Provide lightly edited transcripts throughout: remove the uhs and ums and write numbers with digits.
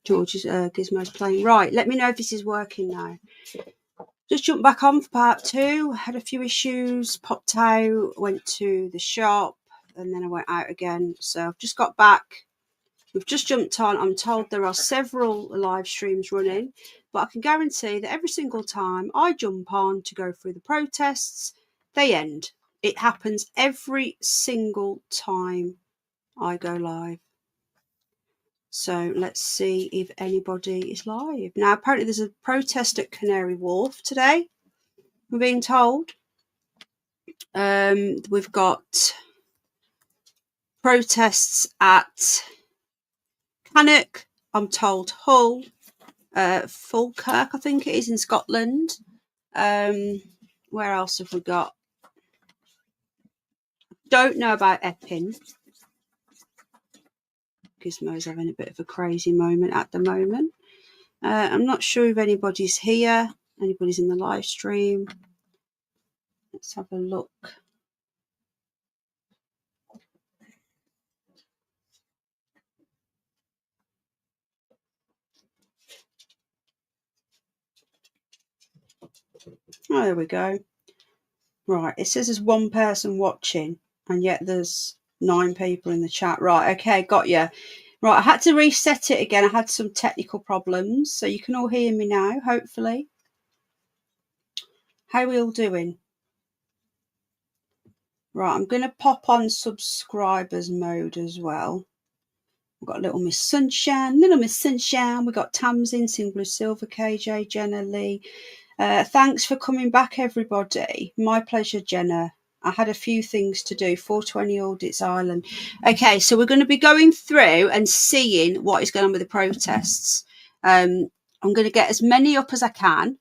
George's Gizmo's playing. Right, let me know if this is working now. Just jumped back on for part 2. Had a few issues, popped out, went to the shop, and then I went out again. So I've just got back. We've just jumped on. I'm told there are several live streams running, but I can guarantee that every single time I jump on to go through the protests, they end. It happens every single time I go live. So let's see if anybody is live. Now, apparently there's a protest at Canary Wharf today, I'm being told. We've got protests at Cannock, I'm told Hull, Falkirk, I think it is, in Scotland. Where else have we got? Don't know about Epping. Gizmo's having a bit of a crazy moment at the moment. I'm not sure if anybody's here, anybody's in the live stream. Let's have a look. Oh, there we go. Right, it says there's one person watching, and yet there's 9 people in the chat. Right, okay, got you. Right, I had to reset it again. I had some technical problems, so you can all hear me now, hopefully. How are we all doing? Right, I'm going to pop on subscribers mode as well. We've got Little Miss Sunshine. We've got Tamsin, Sing Blue Silver, KJ, Jenna Lee. Thanks for coming back, everybody. My pleasure, Jenna. I had a few things to do. 420 Audits Island. Okay, so we're going to be going through and seeing what is going on with the protests. I'm going to get as many up as I can.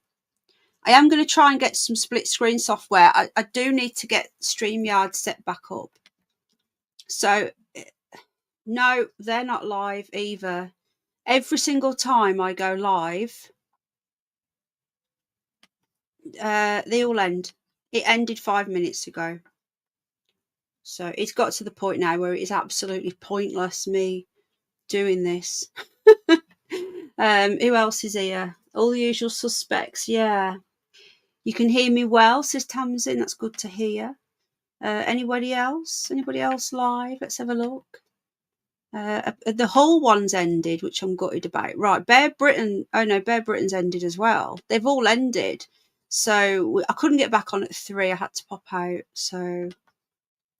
I am going to try and get some split screen software. I do need to get StreamYard set back up. So, no, they're not live either. Every single time I go live, they all end. It ended 5 minutes ago. So it's got to the point now where it is absolutely pointless me doing this. Who else is here? All the usual suspects. Yeah. You can hear me well, says Tamsin. That's good to hear. Anybody else? Anybody else live? Let's have a look. The whole one's ended, which I'm gutted about. Right, Bear Britain. Oh no, Bear Britain's ended as well. They've all ended. So I couldn't get back on at 3. I had to pop out. So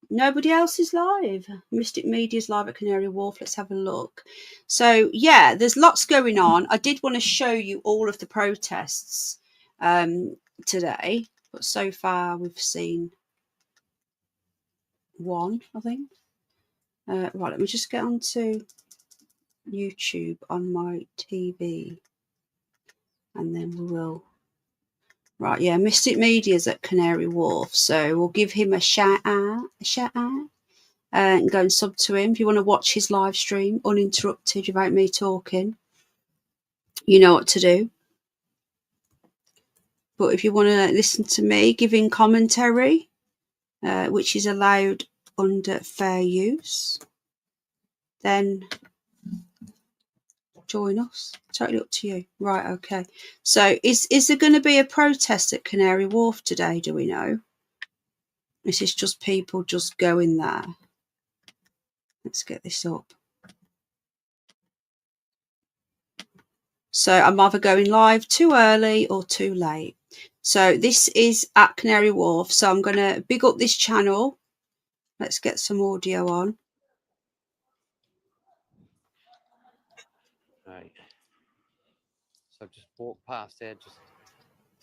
nobody else is live. Mystic Media's live at Canary Wharf. Let's have a look. So yeah, there's lots going on. I did want to show you all of the protests today, but so far we've seen one, I think. Right, let me just get onto YouTube on my TV, and then we will. Right, yeah, Mystic Media's at Canary Wharf, so we'll give him a shout out, and go and sub to him if you want to watch his live stream uninterrupted without me talking. You know what to do. But if you want to listen to me giving commentary, which is allowed under fair use, then join us. Totally up to you. Right, okay. So is there going to be a protest at Canary Wharf today? Do we know? This is just people just going there. Let's get this up. So I'm either going live too early or too late. So this is at Canary Wharf. So I'm going to big up this channel. Let's get some audio on. Right. So just walk past here,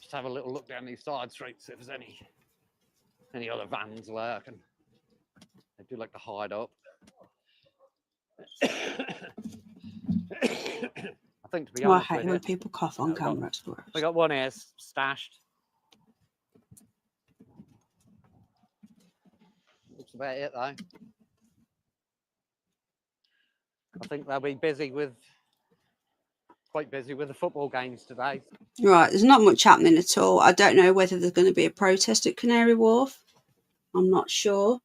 just have a little look down these side streets if there's any other vans lurking. They do like to hide up. I think, to be honest, I hate when people cough on camera. We got one here stashed. Looks about it though. I think they'll be quite busy with the football games today. Right, there's not much happening at all. I don't know whether there's going to be a protest at Canary Wharf. I'm not sure.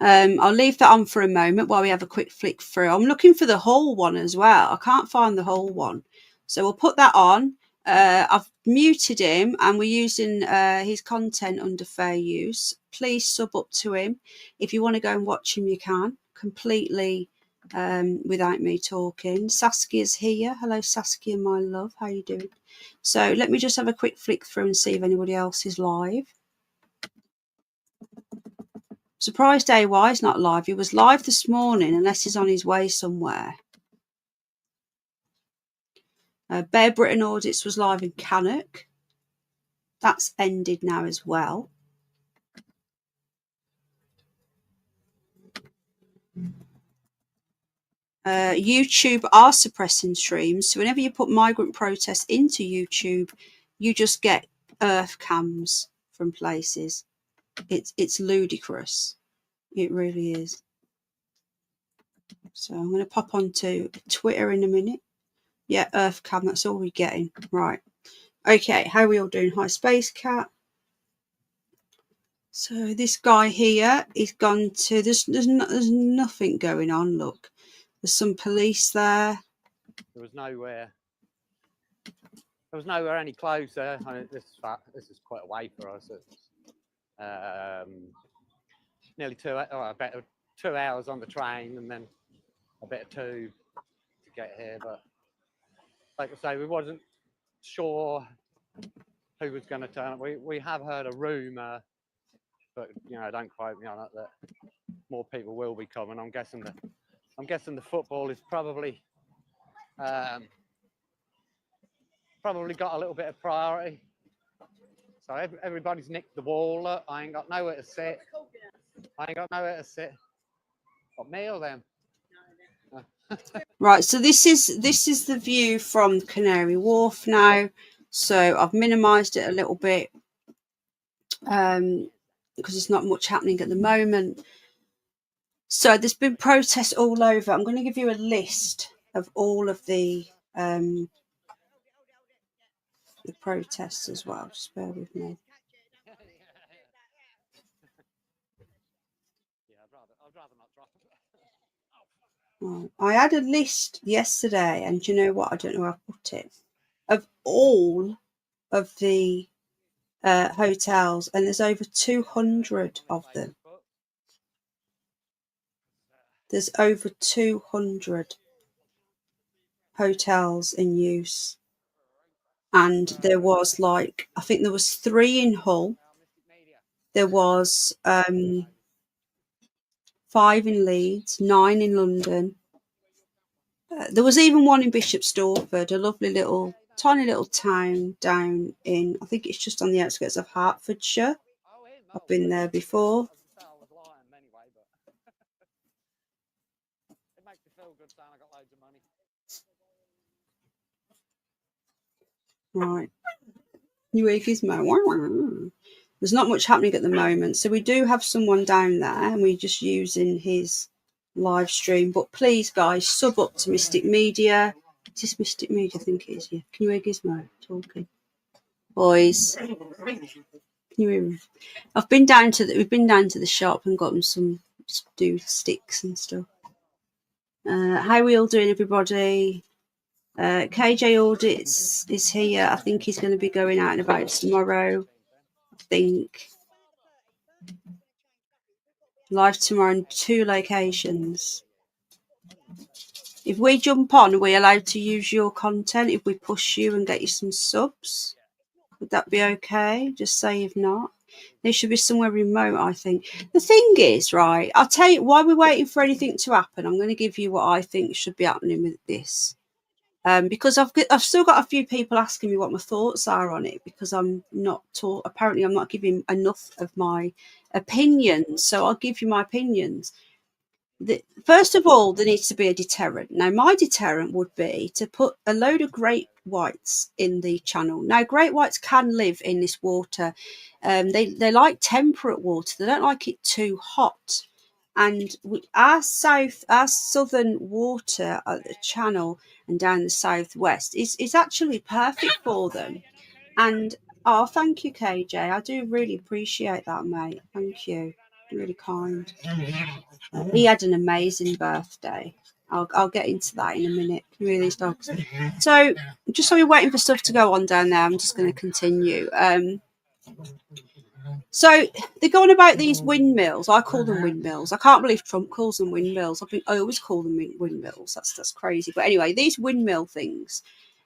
I'll leave that on for a moment while we have a quick flick through. I'm looking for the Hull one as well. I can't find the Hull one. So we'll put that on. I've muted him and we're using his content under fair use. Please sub up to him. If you want to go and watch him, you can, completely without me talking. Saskia's here. Hello, Saskia, my love. How you doing? So let me just have a quick flick through and see if anybody else is live. Surprised AY is not live. He was live this morning, unless he's on his way somewhere. Bear Britain Audits was live in Cannock. That's ended now as well. YouTube are suppressing streams. So whenever you put migrant protests into YouTube, you just get earth cams from places. It's ludicrous. It really is. So I'm going to pop onto Twitter in a minute. Yeah, earth cam, that's all we're getting. Right. Okay, how are we all doing? Hi, Space Cat. So this guy here, he's gone to, there's nothing going on, look. There's some police there. There was nowhere any closer. I mean, this is quite away for us. It's nearly 2 hours on the train and then a bit of 2 to get here. But like I say, we wasn't sure who was going to turn up. We have heard a rumour, but don't quote me on it, that more people will be coming. I'm guessing the football is probably got a little bit of priority. So everybody's nicked the wall. I ain't got nowhere to sit. Got meal then. Right, so this is the view from Canary Wharf now. So I've minimised it a little bit because there's not much happening at the moment. So there's been protests all over. I'm going to give you a list of all of the protests as well. Just bear with me. I'd rather not drop it. I had a list yesterday, and do you know what? I don't know where I put it, of all of the hotels, and there's over 200 of them. There's over 200 hotels in use. And there was I think there was 3 in Hull. There was 5 in Leeds, 9 in London. There was even one in Bishop Stortford, a lovely tiny little town down in, I think it's just on the outskirts of Hertfordshire. I've been there before. It makes me feel good saying I got loads of money. Right. New Gizmo. There's not much happening at the moment. So we do have someone down there and we're just using his live stream. But please, guys, sub up to Mystic Media. Is this Mystic Media? I think it is, yeah. Can you hear Gizmo talking? Boys. Can you hear him? We've been down to the shop and gotten some sticks and stuff. How are we all doing, everybody? KJ Audits is here. I think he's going to be going out and about tomorrow. I think live tomorrow in 2 locations. If we jump on, are we allowed to use your content if we push you and get you some subs? Would that be okay? Just say if not. They should be somewhere remote, I think. The thing is, right, I'll tell you, while we're waiting for anything to happen, I'm going to give you what I think should be happening with this. Because I've still got a few people asking me what my thoughts are on it, because apparently I'm not giving enough of my opinions. So I'll give you my opinions. First of all, there needs to be a deterrent. Now, my deterrent would be to put a load of great whites in the channel. Now, great whites can live in this water. They like temperate water. They don't like it too hot. and our southern water at the channel and down the southwest is actually perfect for them. And oh, thank you, KJ. I do really appreciate that, mate. Thank you. Really kind. He had an amazing birthday. I'll get into that in a minute. Really, these dogs. So, just so we're waiting for stuff to go on down there, I'm just going to continue. So they're going about these windmills. I call them windmills. I can't believe Trump calls them windmills. I always call them windmills. That's crazy. But anyway, these windmill things,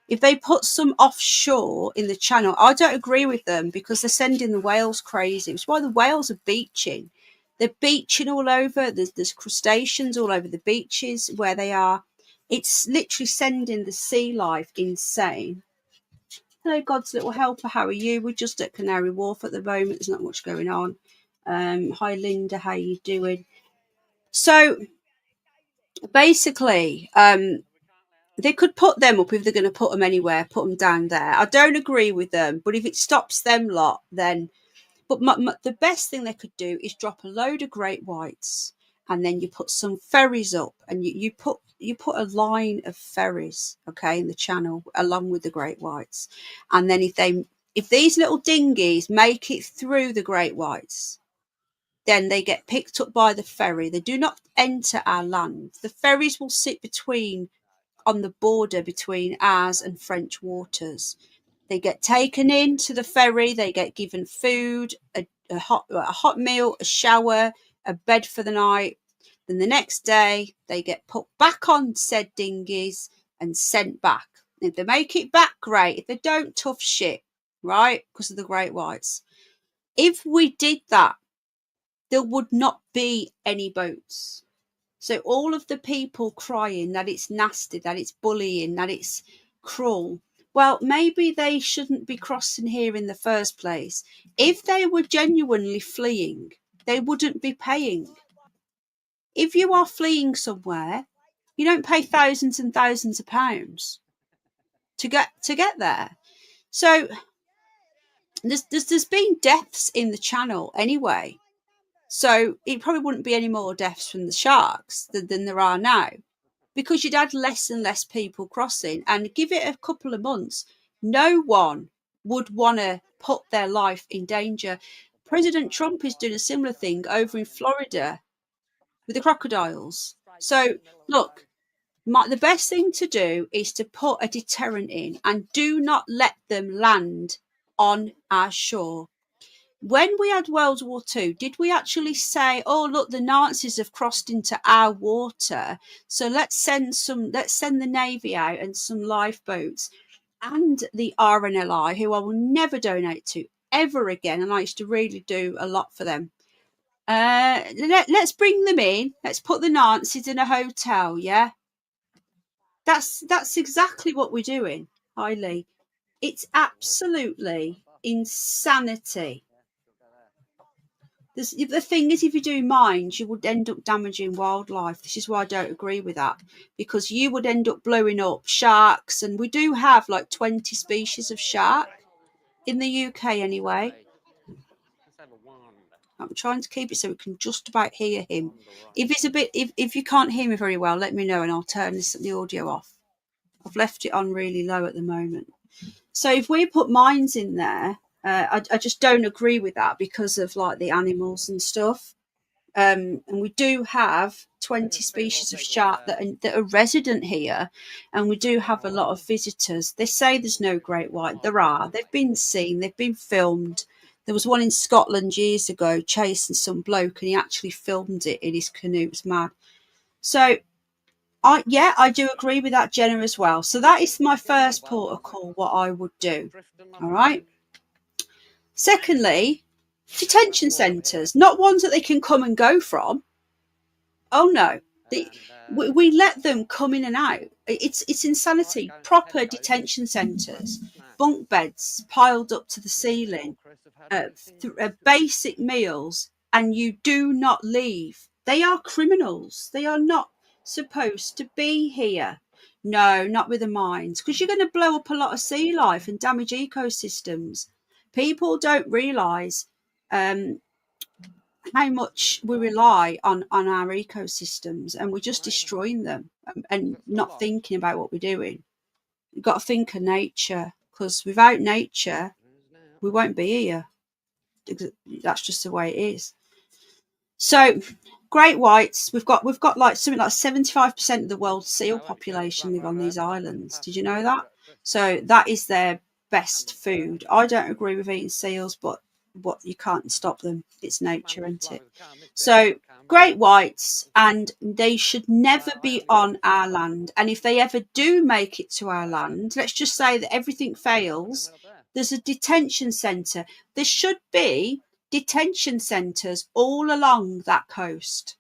if they put some offshore in the channel, I don't agree with them because they're sending the whales crazy. It's why the whales are beaching. They're beaching all over. There's crustaceans all over the beaches where they are. It's literally sending the sea life insane. Hello, God's little helper. How are you? We're just at Canary Wharf at the moment. There's not much going on. Hi, Linda. How you doing? So basically, they could put them up if they're going to put them anywhere. Put them down there. I don't agree with them, but if it stops them lot, then. But the best thing they could do is drop a load of great whites, and then you put some ferries up, and you put a line of ferries, okay, in the channel along with the great whites, and then if these little dinghies make it through the great whites, then they get picked up by the ferry. They do not enter our land. The ferries will sit on the border between ours and French waters. They get taken into the ferry. They get given food, a hot meal, a shower, a bed for the night. Then the next day, they get put back on said dinghies and sent back. If they make it back, great. If they don't, tough shit, right? Because of the great whites. If we did that, there would not be any boats. So all of the people crying that it's nasty, that it's bullying, that it's cruel, well, maybe they shouldn't be crossing here in the first place. If they were genuinely fleeing, they wouldn't be paying. If you are fleeing somewhere, you don't pay thousands and thousands of pounds to get there. So there's been deaths in the channel anyway. So it probably wouldn't be any more deaths from the sharks than there are now, because you'd had less and less people crossing, and give it a couple of months, no one would want to put their life in danger. President Trump is doing a similar thing over in Florida with the crocodiles. So look, the best thing to do is to put a deterrent in and do not let them land on our shore. When we had World War II, did we actually say, oh, look, the Nazis have crossed into our water, so let's send the Navy out and some lifeboats, and the RNLI, who I will never donate to ever again, and I used to really do a lot for them. Let's bring them in. Let's put the Nazis in a hotel, yeah? That's exactly what we're doing, Eileen. It's absolutely insanity. The thing is, if you do mines, you would end up damaging wildlife. This is why I don't agree with that, because you would end up blowing up sharks, and we do have like 20 species of shark in the UK anyway. I'm trying to keep it so we can just about hear him. If you can't hear me very well, let me know and I'll turn the audio off. I've left it on really low at the moment. So if we put mines in there, I just don't agree with that because of like the animals and stuff. And we do have 20 species of shark that are resident here, and we do have a lot of visitors. They say there's no great white. There are. They've been seen. They've been filmed. There was one in Scotland years ago chasing some bloke, and he actually filmed it in his canoe. It was mad. So I do agree with that, Jenna, as well. So that is my first port of call, what I would do. All right. Secondly, detention centres, not ones that they can come and go from. Oh no, we let them come in and out. It's insanity. Proper detention centres, bunk beds piled up to the ceiling, basic meals, and you do not leave. They are criminals. They are not supposed to be here. No, not with the mines, because you're going to blow up a lot of sea life and damage ecosystems. People don't realise how much we rely on our ecosystems, and we're just destroying them and not thinking about what we're doing. You've got to think of nature, because without nature, we won't be here. That's just the way it is. So, great whites, we've got like something like 75% of the world's seal population live on these islands. Did you know that? So that is their best food. I don't agree with eating seals, but what, you can't stop them. It's nature, isn't it? So great whites, and they should never be on our land. And if they ever do make it to our land, let's just say that everything fails, there's a detention centre. There should be detention centres all along that coast,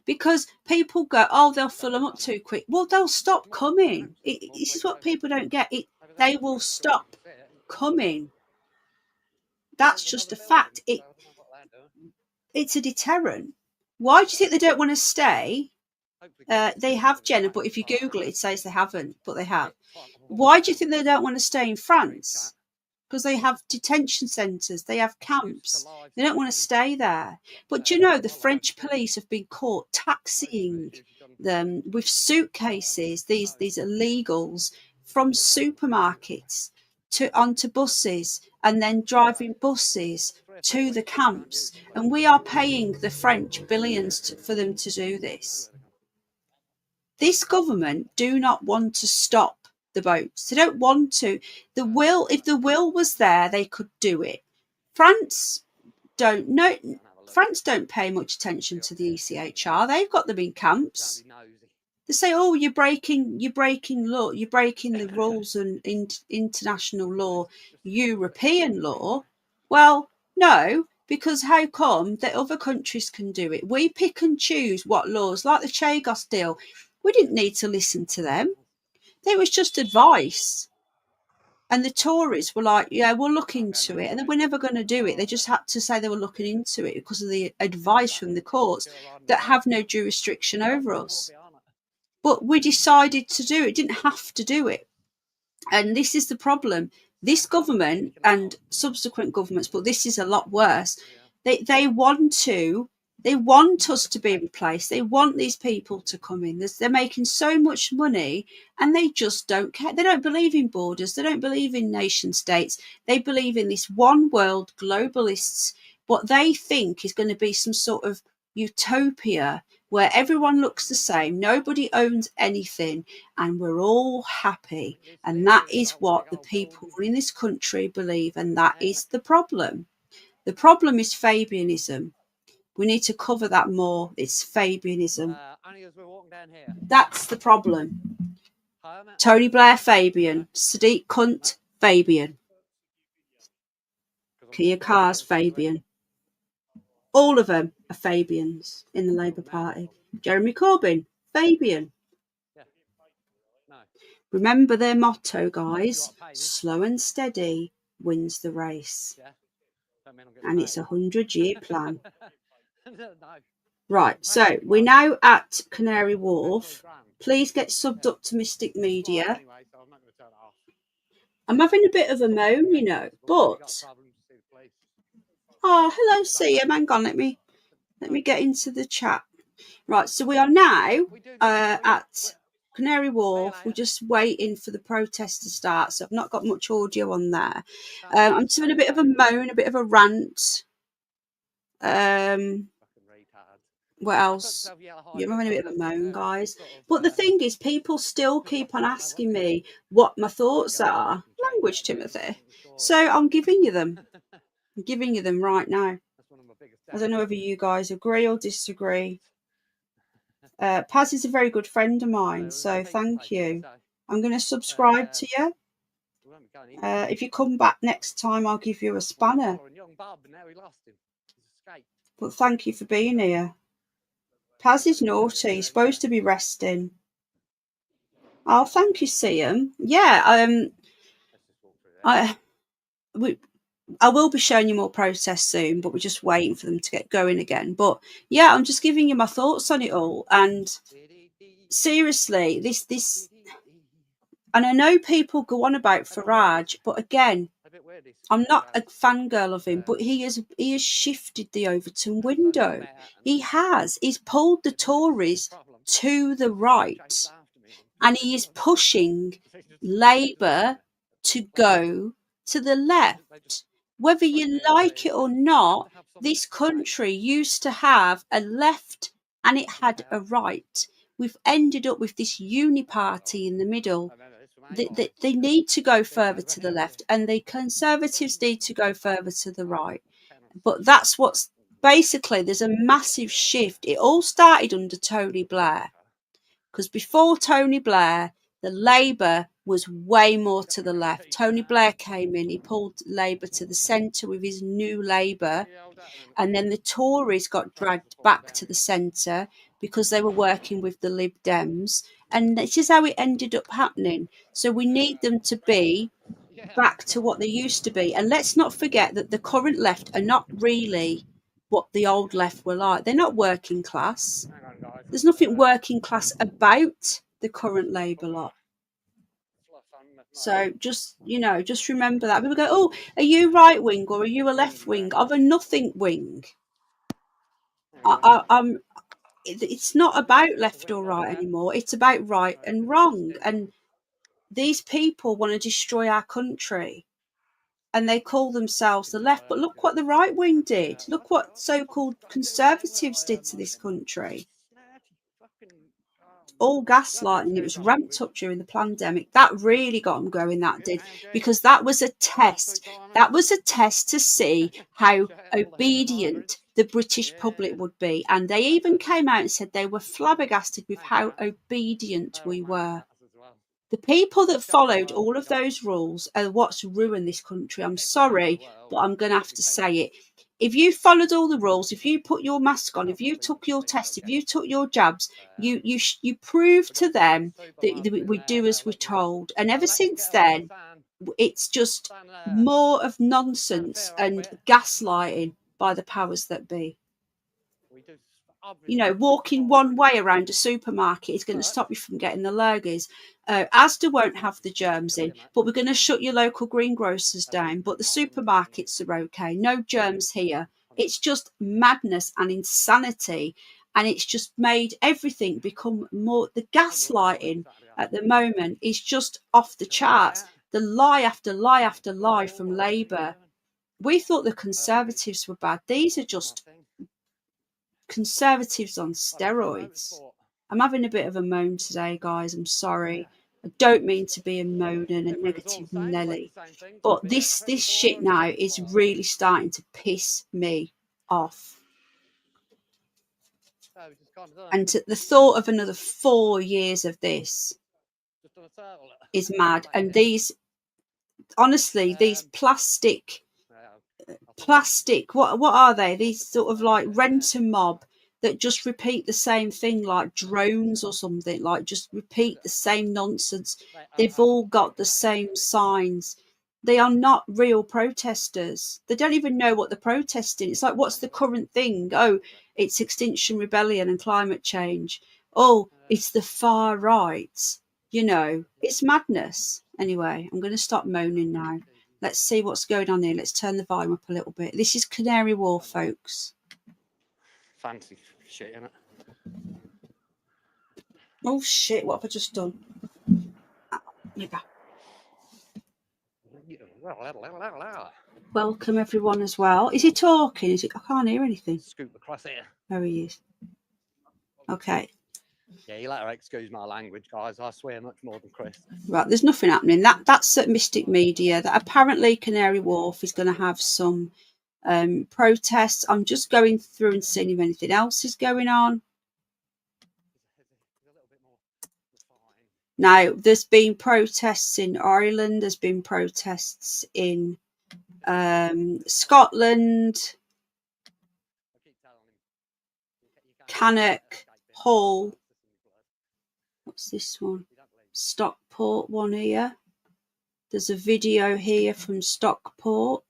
because people go, oh, they'll fill them up too quick. Well, they'll stop coming. This is what people don't get. They will stop coming. That's just a fact. It's a deterrent. Why do you think they don't want to stay? They have, Jenna, but if you Google it, it says they haven't, but they have. Why do you think they don't want to stay in France? Because they have detention centres, they have camps. They don't want to stay there. But do you know, the French police have been caught taxiing them with suitcases, these illegals, from supermarkets onto buses, and then driving buses to the camps. And we are paying the French billions for them to do this. This government do not want to stop the boats. They don't want to. If the will was there, they could do it. France don't know. France don't pay much attention to the ECHR. They've got them in camps. They say, oh, you're breaking law, you're breaking the rules and international law, European law. Well, no, because how come that other countries can do it? We pick and choose what laws, like the Chagos deal. We didn't need to listen to them. It was just advice. And the Tories were like, yeah, we'll look into it. And they were never going to do it. They just had to say they were looking into it because of the advice from the courts that have no jurisdiction over us. But we decided to do it, didn't have to do it. And this is the problem. This government and subsequent governments, but this is a lot worse, they want us to be replaced. They want these people to come in. They're making so much money, and they just don't care. They don't believe in borders. They don't believe in nation states. They believe in this one world globalists, what they think is going to be some sort of utopia where everyone looks the same, nobody owns anything, and we're all happy. And that is what the people in this country believe, and that is the problem. The problem is Fabianism. We need to cover that more. It's Fabianism. That's the problem. Tony Blair, Fabian. Sadiq Kunt, Fabian. Keir Carr's Fabian. All of them are Fabians in the Labour Party. Jeremy Corbyn, Fabian. Remember their motto, guys. Slow and steady wins the race. And it's a 100-year plan. Right, so we're now at Canary Wharf. Please get subbed up to Mystic Media. I'm having a bit of a moan, you know, but... Oh, hello, Siam. Hang on, let me get into the chat. Right, so we are now at Canary Wharf. We're just waiting for the protest to start, so I've not got much audio on there. I'm just having a bit of a moan, a bit of a rant. What else? You're having a bit of a moan, guys. But the thing is, people still keep on asking me what my thoughts are. Language, Timothy. So I'm giving you them. I'm giving you them right now. I don't know whether you guys agree or disagree. Paz is a very good friend of mine, so thank you. I'm going to subscribe to you. If you come back next time, I'll give you a spanner. But thank you for being here. Paz is naughty. He's supposed to be resting. Oh, thank you, Siam. Yeah, I will be showing you more protests soon, but we're just waiting for them to get going again. But yeah, I'm just giving you my thoughts on it all. And seriously, this, and I know people go on about Farage, but again, I'm not a fangirl of him, but he has shifted the Overton window. He has. He's pulled the Tories to the right, and he is pushing Labour to go to the left. Whether you like it or not, this country used to have a left and it had a right. We've ended up with this uniparty in the middle. They need to go further to the left, and the Conservatives need to go further to the right. But that's what's basically, there's a massive shift. It all started under Tony Blair, because before Tony Blair, the Labour was way more to the left. Tony Blair came in, he pulled Labour to the centre with his new Labour, and then the Tories got dragged back to the centre because they were working with the Lib Dems, and this is how it ended up happening. So we need them to be back to what they used to be. And let's not forget that the current left are not really what the old left were like. They're not working class. There's nothing working class about the current Labour lot. So just remember that. People go, oh, are you right wing or are you a left wing? I'm a nothing wing. It's not about left or right anymore. It's about right and wrong. And these people want to destroy our country, and they call themselves the left. But look what the right wing did. Look what so-called Conservatives did to this country. All gaslighting. It was ramped up during the pandemic. That really got them going, that did, because that was a test. That was a test to see how obedient the British public would be. And they even came out and said they were flabbergasted with how obedient we were. The people that followed all of those rules are what's ruined this country. I'm sorry, but I'm going to have to say it. If you followed all the rules, if you put your mask on, if you took your test, if you took your jabs, you proved to them that we do as we're told. And ever since then, it's just more of nonsense and gaslighting by the powers that be. Walking one way around a supermarket is going to stop you from getting the lurgies. Asda won't have the germs in, but we're going to shut your local greengrocers down. But the supermarkets are okay. No germs here. It's just madness and insanity. And it's just made everything become more. The gaslighting at the moment is just off the charts. The lie after lie after lie from Labour. We thought the Conservatives were bad. These are just Conservatives on steroids. I'm having a bit of a moan today, guys. I'm sorry. I don't mean to be a moaner and a negative Nelly, but this shit now is really starting to piss me off. And the thought of another 4 years of this is mad. And these plastic, what are they? These sort of like rent-a-mob that just repeat the same thing, like drones or something, like just repeat the same nonsense. They've all got the same signs. They are not real protesters. They don't even know what they're protesting. It's like, what's the current thing? Oh, it's Extinction Rebellion and climate change. Oh, it's the far right. It's madness. Anyway, I'm going to stop moaning now. Let's see what's going on here. Let's turn the volume up a little bit. This is Canary Wharf, folks. Fancy shit, innit? Oh, shit. What have I just done? Yeah. Welcome, everyone, as well. Is he talking? I can't hear anything. Scoop across here. There he is. Okay. Yeah, you'll have to excuse my language, guys. I swear much more than Chris. Right, there's nothing happening. That's at Mystic Media. That apparently Canary Wharf is going to have some protests. I'm just going through and seeing if anything else is going on. Now, there's been protests in Ireland. There's been protests in Scotland, Cannock, Hull. What's this one? Stockport one here. There's a video here from Stockport.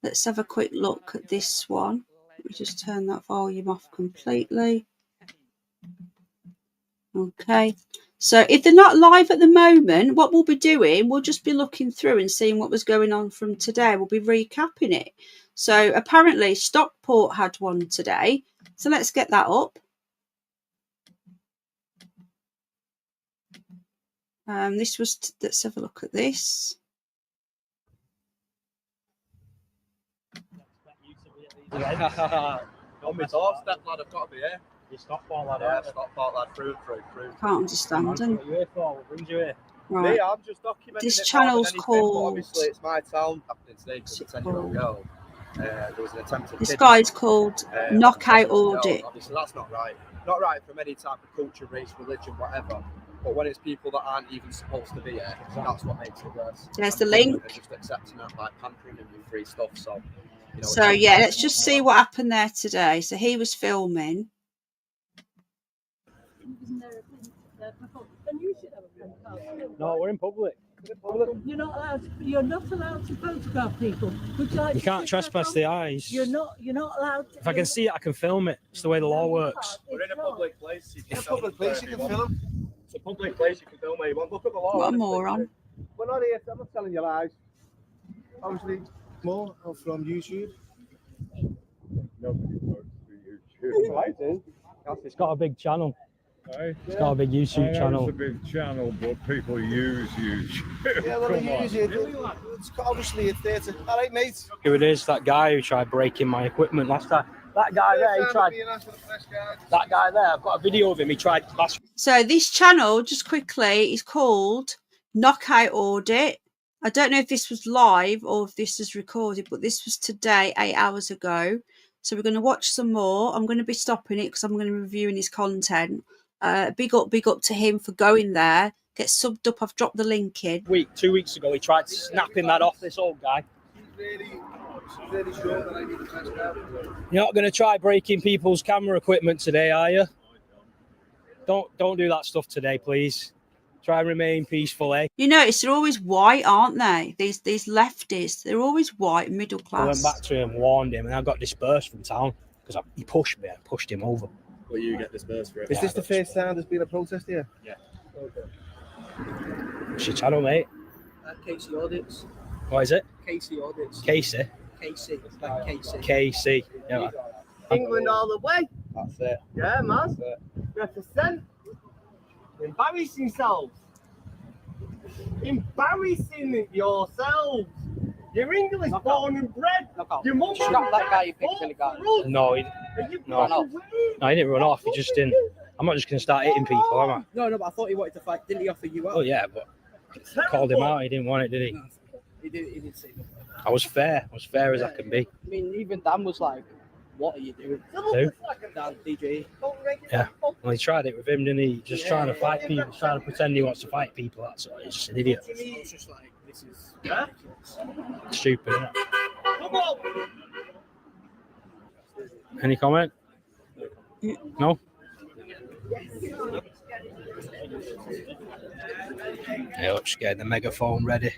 Let's have a quick look at this one. Let me just turn that volume off completely. Okay. So if they're not live at the moment, what we'll be doing, we'll just be looking through and seeing what was going on from today. We'll be recapping it. So apparently Stockport had one today. So let's get that up. This was, let's have a look at this. On my doorstep, lad, I've got to be here. You Stockport, lad. Yeah, Stockport, lad. Through. Can't understand them. What are you here for? What brings you here? Right. Me, I'm just documenting This it channel's more than anything, called... but obviously, it's my town. Happening today because it's a 10-year-old girl. There was an attempted This kidnapping. guy's called Knockout Audit. Obviously, that's not right. Not right from any type of culture, race, religion, whatever. But when it's people that aren't even supposed to be here, that's what makes it worse. There's the link. They're just accepting that, like pampering them with free stuff. So, you know, So yeah, let's just see what happened there today. So he was filming. No, we're in public. You're not allowed to photograph people. You can't trespass the eyes. You're not allowed to. If I can see it, I can film it. It's the way the law works. We're in a public place. It's a public place. You can film. It's a public place. You can film where you want. Look at the law. What a moron. We're not here. I'm not telling you lies. Obviously, more from YouTube. Nobody works for YouTube. It's got a big channel. Right? It's got a big YouTube channel. It's a big channel, but people use YouTube. Yeah, well, Come they on. use it. It's obviously a theatre. All right, mate. Who it is? That guy who tried breaking my equipment last time. That guy there, he tried. That guy there, I've got a video of him. He tried last. So this channel, just quickly, is called Knockout Audit. I don't know if this was live or if this is recorded, but this was today, 8 hours ago. So we're going to watch some more. I'm going to be stopping it because I'm going to be reviewing his content. Big up to him for going there. Get subbed up. I've dropped the link in. 2 weeks ago, he tried snapping that off this old guy. Really sure that I need the best guy. You're not going to try breaking people's camera equipment today, are you? Don't do that stuff today, please. Try and remain peaceful, eh? You notice they're always white, aren't they? These lefties, they're always white, middle class. I went back to him, warned him, and I got dispersed from town because he pushed me. I pushed him over. Will you get dispersed for it? Is this the first time there's been a protest here? Yeah. What's your channel, mate? Casey Audits. What is it? Casey Audits. Casey. Casey. Like Casey. KC. Yeah, man. England all the way. That's it. Yeah, man. That's it. Represent. Embarrassing yourselves. Embarrassing yourselves. You're English born and bred. Your mum Shot that guy you picked till he got. No, he didn't run off. He just didn't. I'm not just going to start hitting people, am I? No, but I thought he wanted to fight. Didn't he offer you out? Oh, yeah, but I called him out. He didn't want it, did he? He didn't say nothing. I was fair. I was fair as I can be. I mean, even Dan was like, "What are you doing?" Who? Dan, DJ. Yeah. Well, he tried it with him, didn't he? Just trying to fight people, trying to pretend he wants to fight people. That's all. He's just an idiot. To me, it's just like, this is Stupid, isn't it? Come on. Any comment? No? Yeah, let's get the megaphone ready.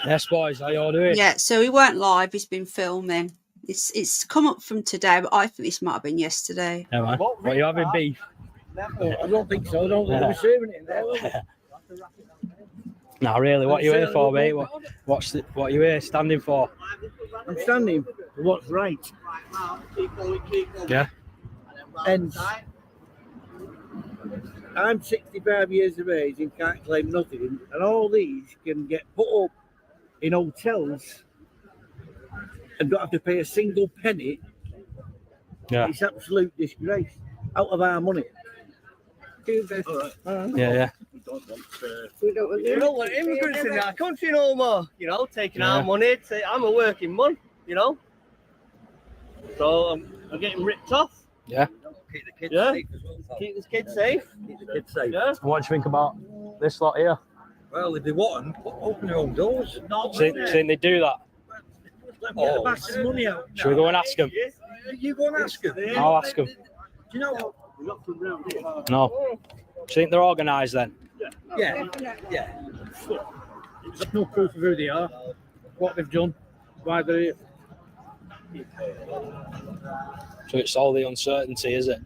Yes, boys, how y'all doing? Yeah, so he weren't live. He's been filming. It's come up from today, but I think this might have been yesterday. Yeah, man. What are you having, beef? I don't think so. I don't think we're serving it in there. No, really, what are you here for, mate? What are you here standing for? I'm standing for what's right. Yeah. And I'm 65 years of age and can't claim nothing, and all these can get put up in hotels and don't have to pay a single penny. Yeah. It's absolute disgrace out of our money. Yeah. We don't want immigrants in our country no more, you know, taking our money. I'm a working man, you know. So I'm getting ripped off. Yeah. Keep the kids safe as well. Keep the kids safe. Keep the kids safe. Yeah. What do you think about this lot here? Well, if they want, open their own doors. Think they do that? Let me get the bastard money out. Should we go and ask them? You go and ask them. I'll ask them. Do you know what? We're not from round here. No. Do you think they're organised then? Yeah. There's no proof of who they are, what they've done, why they're here. So it's all the uncertainty, is it?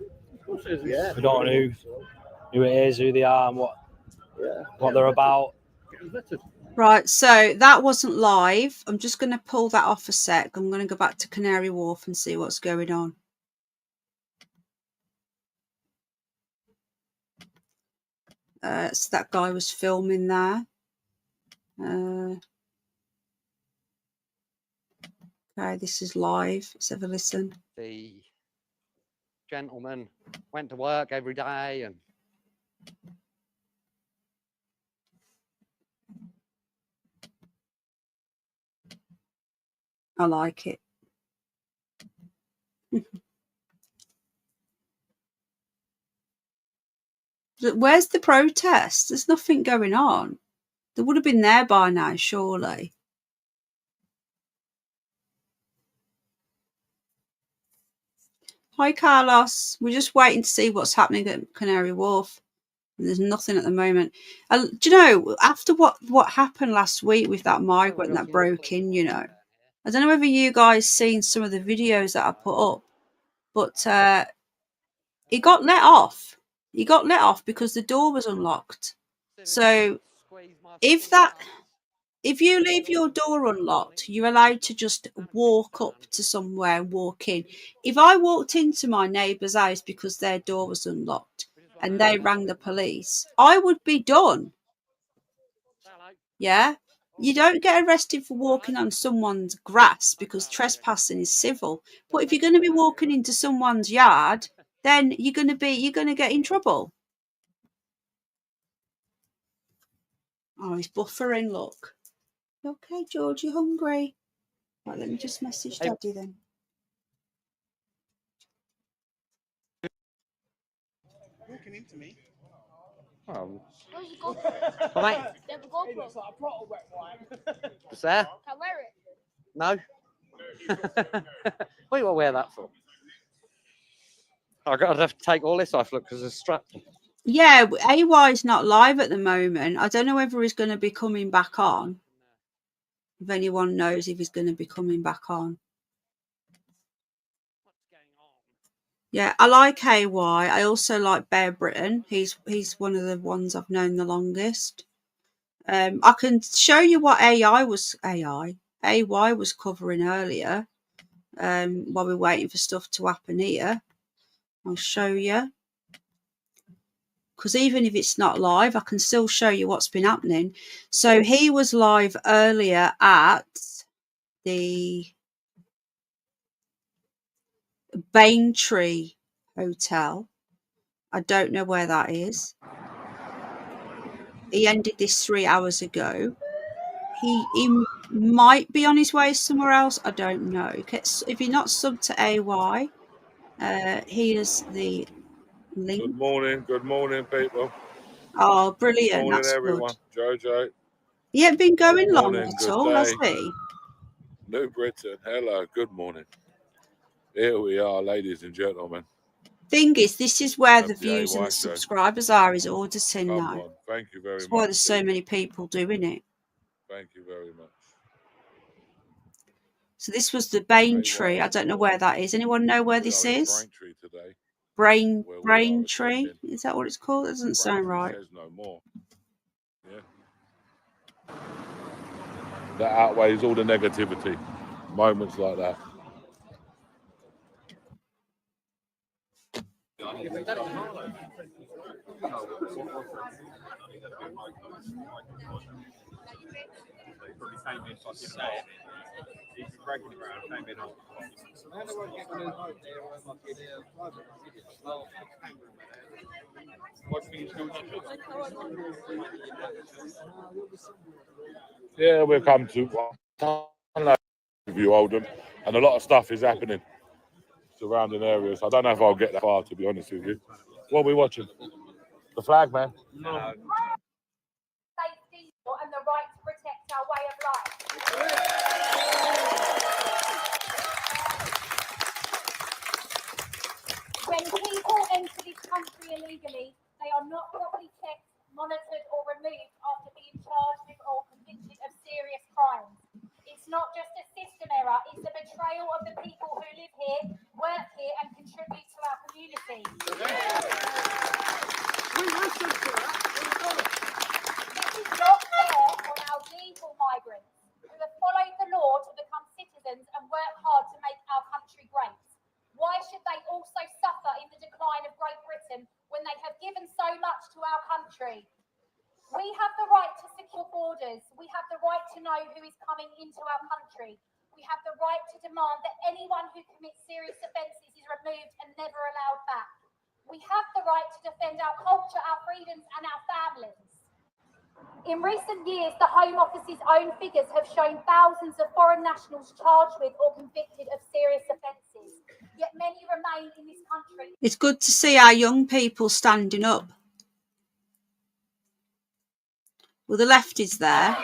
We don't know who it is, who they are, and what they're about. Right, so that wasn't live. I'm just going to pull that off a sec. I'm going to go back to Canary Wharf and see what's going on. So that guy was filming there. Okay, this is live. Let's have a listen. The gentleman went to work every day and I like it. Where's the protest? There's nothing going on. They would have been there by now, surely. Hi, Carlos. We're just waiting to see what's happening at Canary Wharf. There's nothing at the moment. Do you know, after what happened last week with that migrant that broke in, you know, I don't know whether you guys seen some of the videos that I put up, but he got let off. He got let off because the door was unlocked. So if you leave your door unlocked, you're allowed to just walk up to somewhere and walk in. If I walked into my neighbour's house because their door was unlocked and they rang the police, I would be done. Yeah? You don't get arrested for walking on someone's grass because trespassing is civil. But if you're going to be walking into someone's yard, then you're going to get in trouble. Oh, he's buffering, look. Okay, George, you hungry? Right, let me just message Daddy then. Walking into me. oh, Where's your GoPro? well, mate, They have a GoPro. It's like a proper wet wipe. it's there. Can I wear it? No. What do you want to wear that for? I'd have to take all this off, look, because it's strapped. Yeah, AY's not live at the moment. I don't know whether he's going to be coming back on. If anyone knows if he's going to be coming back on. Yeah, I like AY. I also like Bear Britain. He's one of the ones I've known the longest. I can show you what AY was covering earlier. While we're waiting for stuff to happen here, I'll show you. Because even if it's not live, I can still show you what's been happening. So he was live earlier at the Baintree Hotel. I don't know where that is. He ended this 3 hours ago. He might be on his way somewhere else. I don't know. If you're not subbed to AY, here's the link. Good morning, people. Oh, brilliant. Good morning, That's everyone. good. Jojo. He ain't been going long morning, at good all, has day. he? New Britain. Hello, good morning. Here we are, ladies and gentlemen. Thing is, this is where Of the the views and AY the show. subscribers are, is auditing Come now. on. Thank you very That's much. why there's so Steve. many people doing it. Thank you very much. So this was the Baintree. I don't know where that is. Anyone know where this is? Braintree today. Braintree? Is that what it's called? It doesn't sound right. Says no more. Yeah. That outweighs all the negativity. Moments like that. Yeah, we'll come to you, Oldham, and a lot of stuff is happening surrounding areas. I don't know if I'll get that far, to be honest with you. What are we watching? The flag, man. No. Safety and the right to protect our way of life. When people enter this country illegally, they are not properly checked, monitored or removed after being charged with or convicted of serious crimes. It's not just a system error, it's a betrayal of the people who live here, work here and contribute to our community. out hard to make our country great. Why should they also suffer in the decline of Great Britain when they have given so much to our country? We have the right to secure borders. We have the right to know who is coming into our country. We have the right to demand that anyone who commits serious offences is removed and never allowed back. We have the right to defend our culture, our freedoms and our families. In recent years, the Home Office's own figures have shown thousands of foreign nationals charged with or convicted of serious offences. Yet many remain in this country. It's good to see our young people standing up. Well, the left is there.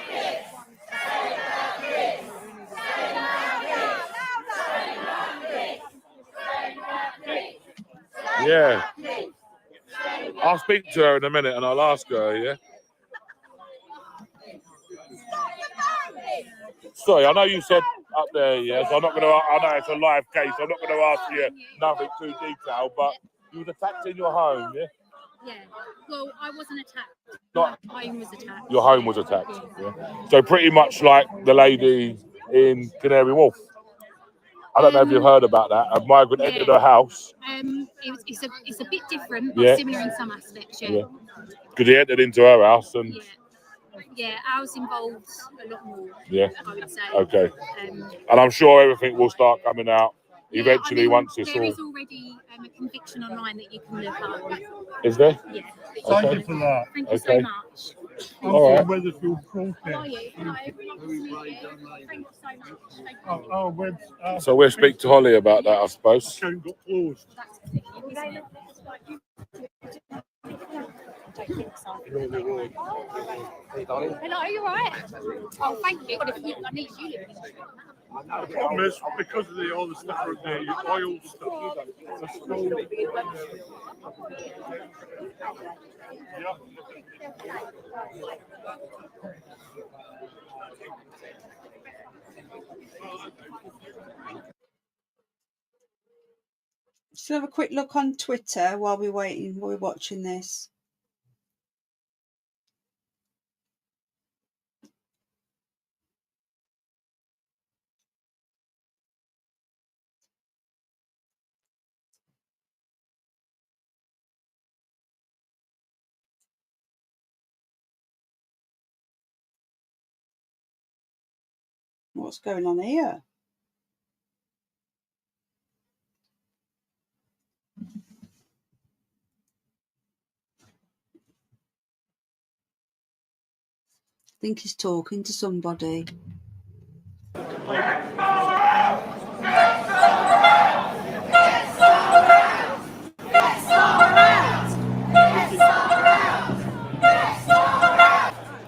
Yeah. I'll speak to her in a minute and I'll ask her, yeah? Sorry, I know you said up there, yeah, so I'm not going to, I know it's a live case, I'm not going to ask you nothing too detailed, but you was attacked in your home, yeah? Yeah, well, I wasn't attacked. Not, My home was attacked. your home was attacked, yeah? So pretty much like the lady in Canary Wharf. I don't know if you've heard about that. A migrant entered her house. It's a bit different, Yeah. but similar in some aspects, yeah. Because he entered into her house and... Yeah, ours involves a lot more, yeah. I would say. Okay. And I'm sure everything will start coming out eventually once it's all... There is already a conviction online that you can look up. Is there? Yeah. Okay. Thank you for that. Thank you so much. All right. Weatherfield Protest. How are you? Hello, lovely to meet you. Thank you so much. Thank you. So we'll speak to Holly about that, I suppose. Account got closed. Hello, you alright? Oh, thank you. I need you living. The problem is, because of all the stuff with the oil stuff, the stove. Yeah. Just have a quick look on Twitter while we're waiting, while we're watching this. What's going on here? I think he's talking to somebody.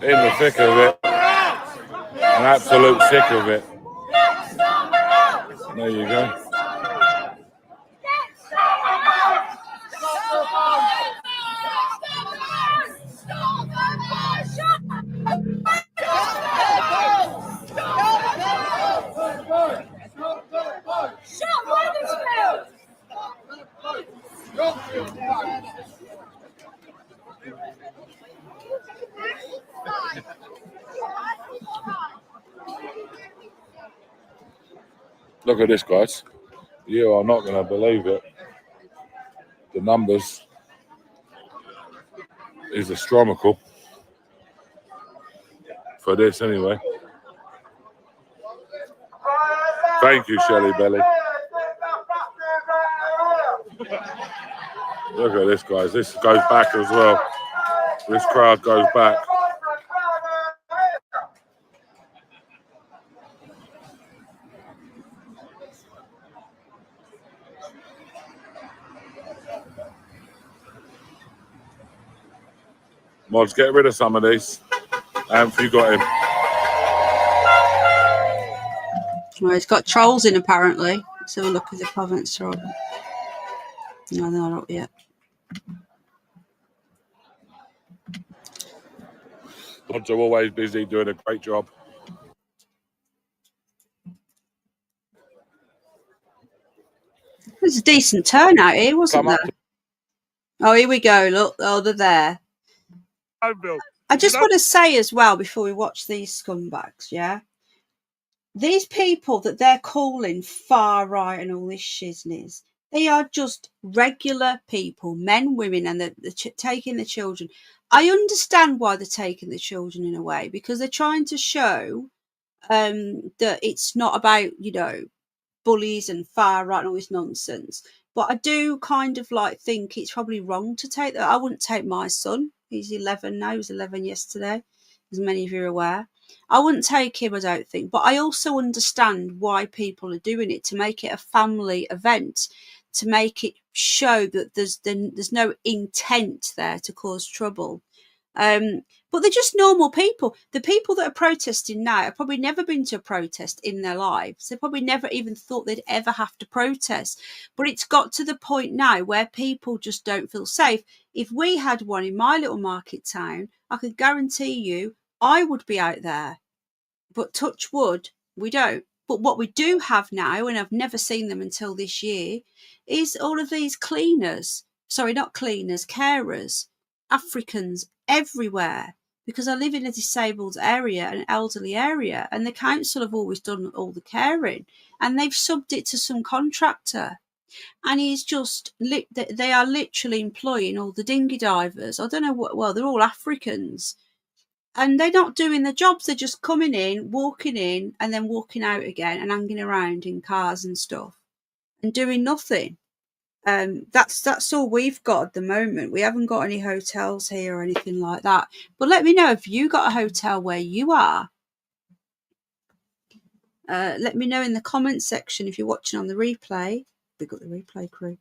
In the thick of it. An absolute thick of it. There you go. Look at this, guys. You are not going to believe it. The numbers is astronomical for this anyway. Thank you, Shelley Belly. Look at this, guys. This goes back as well. This crowd goes back. Mods, get rid of some of these. You got him. Well, he's got trolls in apparently. Let's have a look at the comments. No, they're not up yet. Mods are always busy doing a great job. There's a decent turnout here, wasn't there? Oh, here we go. Look, oh, they're there. I just want to say as well before we watch these scumbags, yeah? these people that they're calling far right and all this shizness, they are just regular people, men, women, and they're taking the children. I understand why they're taking the children in a way, because they're trying to show that it's not about, bullies and far right and all this nonsense. But I do kind of think it's probably wrong to take that. I wouldn't take my son. He's 11 now. He was 11 yesterday, as many of you are aware. I wouldn't take him, I don't think. But I also understand why people are doing it, to make it a family event, to make it show that there's no intent there to cause trouble. But they're just normal people. The people that are protesting now have probably never been to a protest in their lives. They probably never even thought they'd ever have to protest. But it's got to the point now where people just don't feel safe. If we had one in my little market town, I could guarantee you I would be out there. But touch wood, we don't. But what we do have now, and I've never seen them until this year, is all of these cleaners. Sorry, not cleaners, carers. Africans everywhere, because I live in a disabled area, an elderly area, and the council have always done all the caring, and they've subbed it to some contractor, and he's just they are literally employing all the dinghy divers. I don't know what, well, they're all Africans, and they're not doing the jobs. They're just coming in, walking in, and then walking out again and hanging around in cars and stuff and doing nothing. That's all we've got at the moment. We haven't got any hotels here or anything like that. But let me know if you got a hotel where you are. Let me know in the comments section if you're watching on the replay. We've got the replay crew.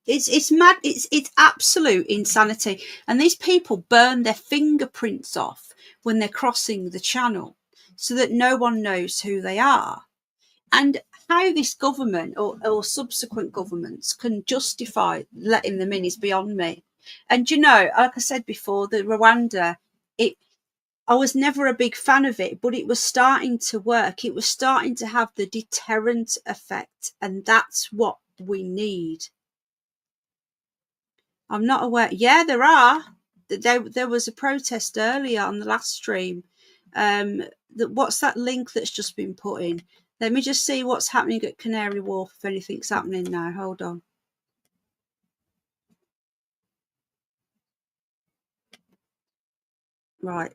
It's mad. It's absolute insanity. And these people burn their fingerprints off when they're crossing the channel, so that no one knows who they are. And how this government or subsequent governments can justify letting them in is beyond me. And like I said before, the Rwanda, I was never a big fan of it, but it was starting to work. It was starting to have the deterrent effect, and that's what we need. I'm not aware. Yeah, there are. There was a protest earlier on the last stream. What's that link that's just been put in? Let me just see what's happening at Canary Wharf, if anything's happening now. Hold on. Right.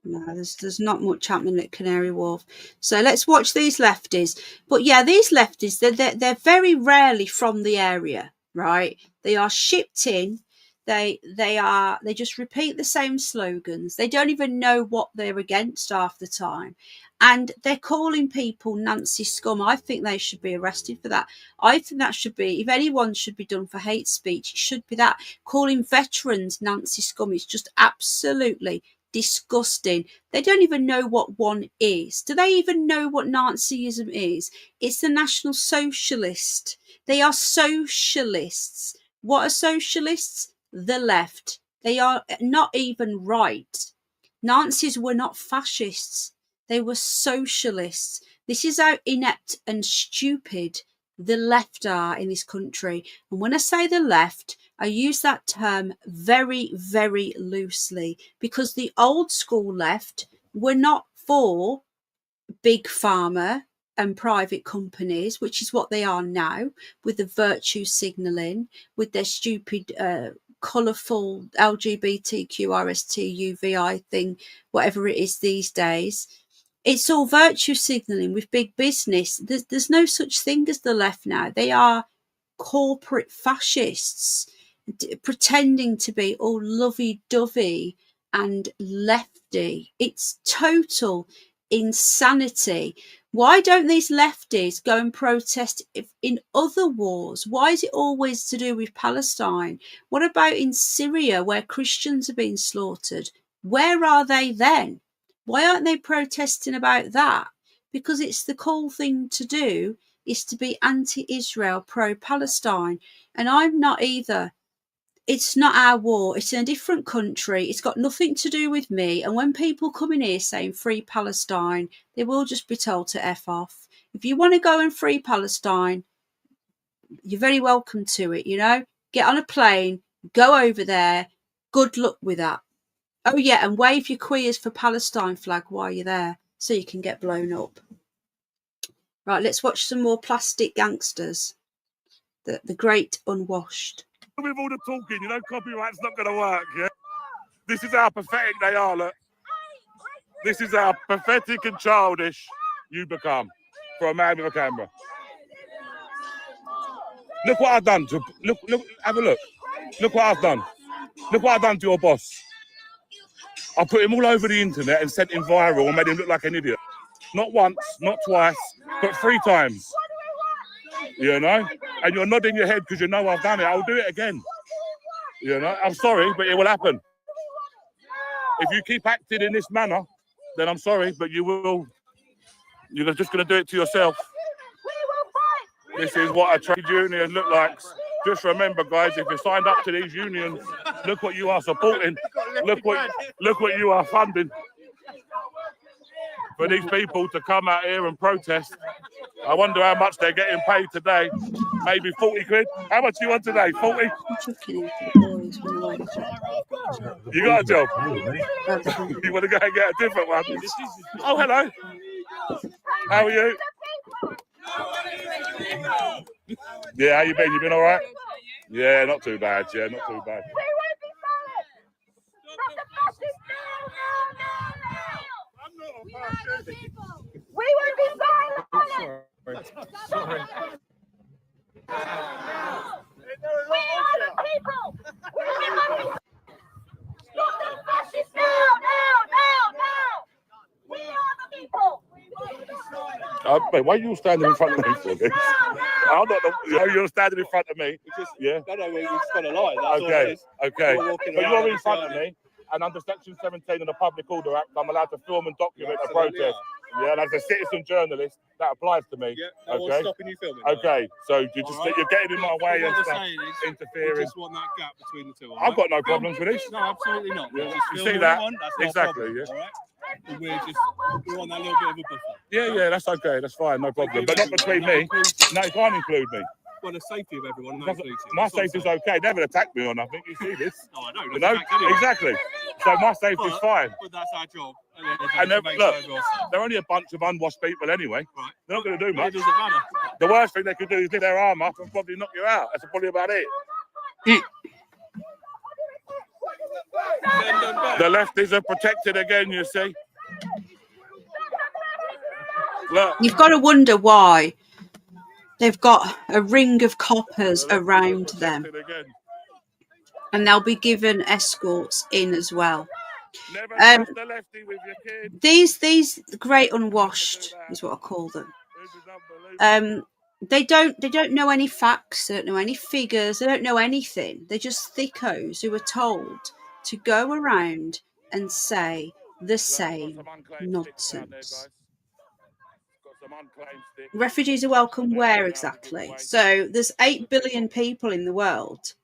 No, there's not much happening at Canary Wharf. So let's watch these lefties. But yeah, these lefties, they're very rarely from the area, right? They are shipped in. They just repeat the same slogans. They don't even know what they're against half the time. And they're calling people Nancy scum. I think they should be arrested for that. I think that should be, if anyone should be done for hate speech, it should be that. Calling veterans Nancy scum is just absolutely disgusting. They don't even know what one is. Do they even know what Nazism is? It's the National Socialist. They are socialists. What are socialists? The left. They are not even right. Nazis were not fascists. They were socialists. This is how inept and stupid the left are in this country. And when I say the left, I use that term very, very loosely, because the old school left were not for big pharma and private companies, which is what they are now, with the virtue signalling, with their stupid, colourful LGBTQRSTUVI thing, whatever it is these days. It's all virtue signalling with big business. There's no such thing as the left now. They are corporate fascists, pretending to be all lovey-dovey and lefty. It's total insanity. Why don't these lefties go and protest in other wars? Why is it always to do with Palestine? What about in Syria, where Christians are being slaughtered? Where are they then? Why aren't they protesting about that? Because it's the cool thing to do, is to be anti-Israel, pro-Palestine. And I'm not either. It's not our war. It's in a different country. It's got nothing to do with me. And when people come in here saying free Palestine, they will just be told to F off. If you want to go and free Palestine, you're very welcome to it, Get on a plane, go over there. Good luck with that. Oh yeah, and wave your Queers for Palestine flag while you're there, so you can get blown up. Right, let's watch some more plastic gangsters. The great unwashed. With all the talking, you know, copyright's not going to work, yeah? This is how pathetic they are, look. This is how pathetic and childish you become for a man with a camera. Look what I've done. Look, have a look. Look what I've done. Look what I've done to your boss. I put him all over the internet and sent him viral and made him look like an idiot. Not once, not twice, but 3 times. You know? And you're nodding your head because you know I've done it. I'll do it again. You know? I'm sorry, but it will happen. If you keep acting in this manner, then I'm sorry, but you will. You're just going to do it to yourself. This is what a trade union looks like. Just remember, guys, if you signed up to these unions, look what you are supporting. Look what you are funding. For these people to come out here and protest. I wonder how much they're getting paid today. Maybe 40 quid. How much do you want today? 40? You got a job? You want to go and get a different one? Oh, hello. How are you? Yeah, how you been? You been all right? Yeah, not too bad. Yeah, not too bad. We won't be silent. Sorry. We are the people. We are stop the fascists now. We are the people. Mate, why are you standing in front of me for this? I'm not you're standing in front of me. Yeah. No, we just got a lie. Okay. But you're in front of me, and under Section 17 of the Public Order Act, I'm allowed to film and document a protest. Yeah, and as a citizen journalist, that applies to me. Yeah, no one's stopping you filming. Okay, so you're getting in my way and stuff, interfering. We just want that gap between the two. I've got no problems with this. No, absolutely not. Yeah. You see that? Exactly. Yeah. All right. We want that little bit of a buffer. Yeah, that's okay. That's fine, no problem. But not between me. No, you can't include me. Well, the safety of everyone. My safety's okay. They haven't attacked me or nothing. You see this? Oh, I know. You know? Exactly. So my safety's fine. But that's our job. And look, they're only a bunch of unwashed people anyway. Right. They're not going to do much. It doesn't matter. The worst thing they could do is lift their arm up and probably knock you out. That's probably about it. The lefties are protected again, you see. Look. You've got to wonder why they've got a ring of coppers around them, and they'll be given escorts in as well. These great unwashed is what I call them. They don't know any facts, they don't know any figures, they don't know anything. They're just thickos who are told to go around and say the same nonsense. Refugees are welcome where exactly? So there's 8 billion people in the world.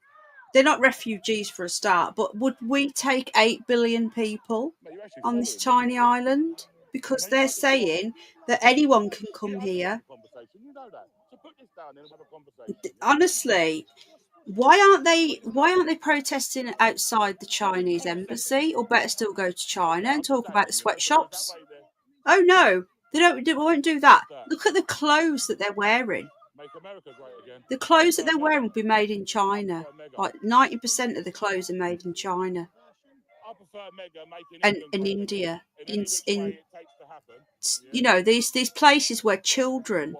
They're not refugees for a start, but would we take 8 billion people on this tiny island? Because they're saying that anyone can come here. Honestly, why aren't they protesting outside the Chinese embassy, or better still go to China and talk about the sweatshops? Oh no, they won't do that. Look at the clothes that they're wearing. The clothes that they're wearing will be made in China. Like 90% of the clothes are made in China and in India. In you know, these places where children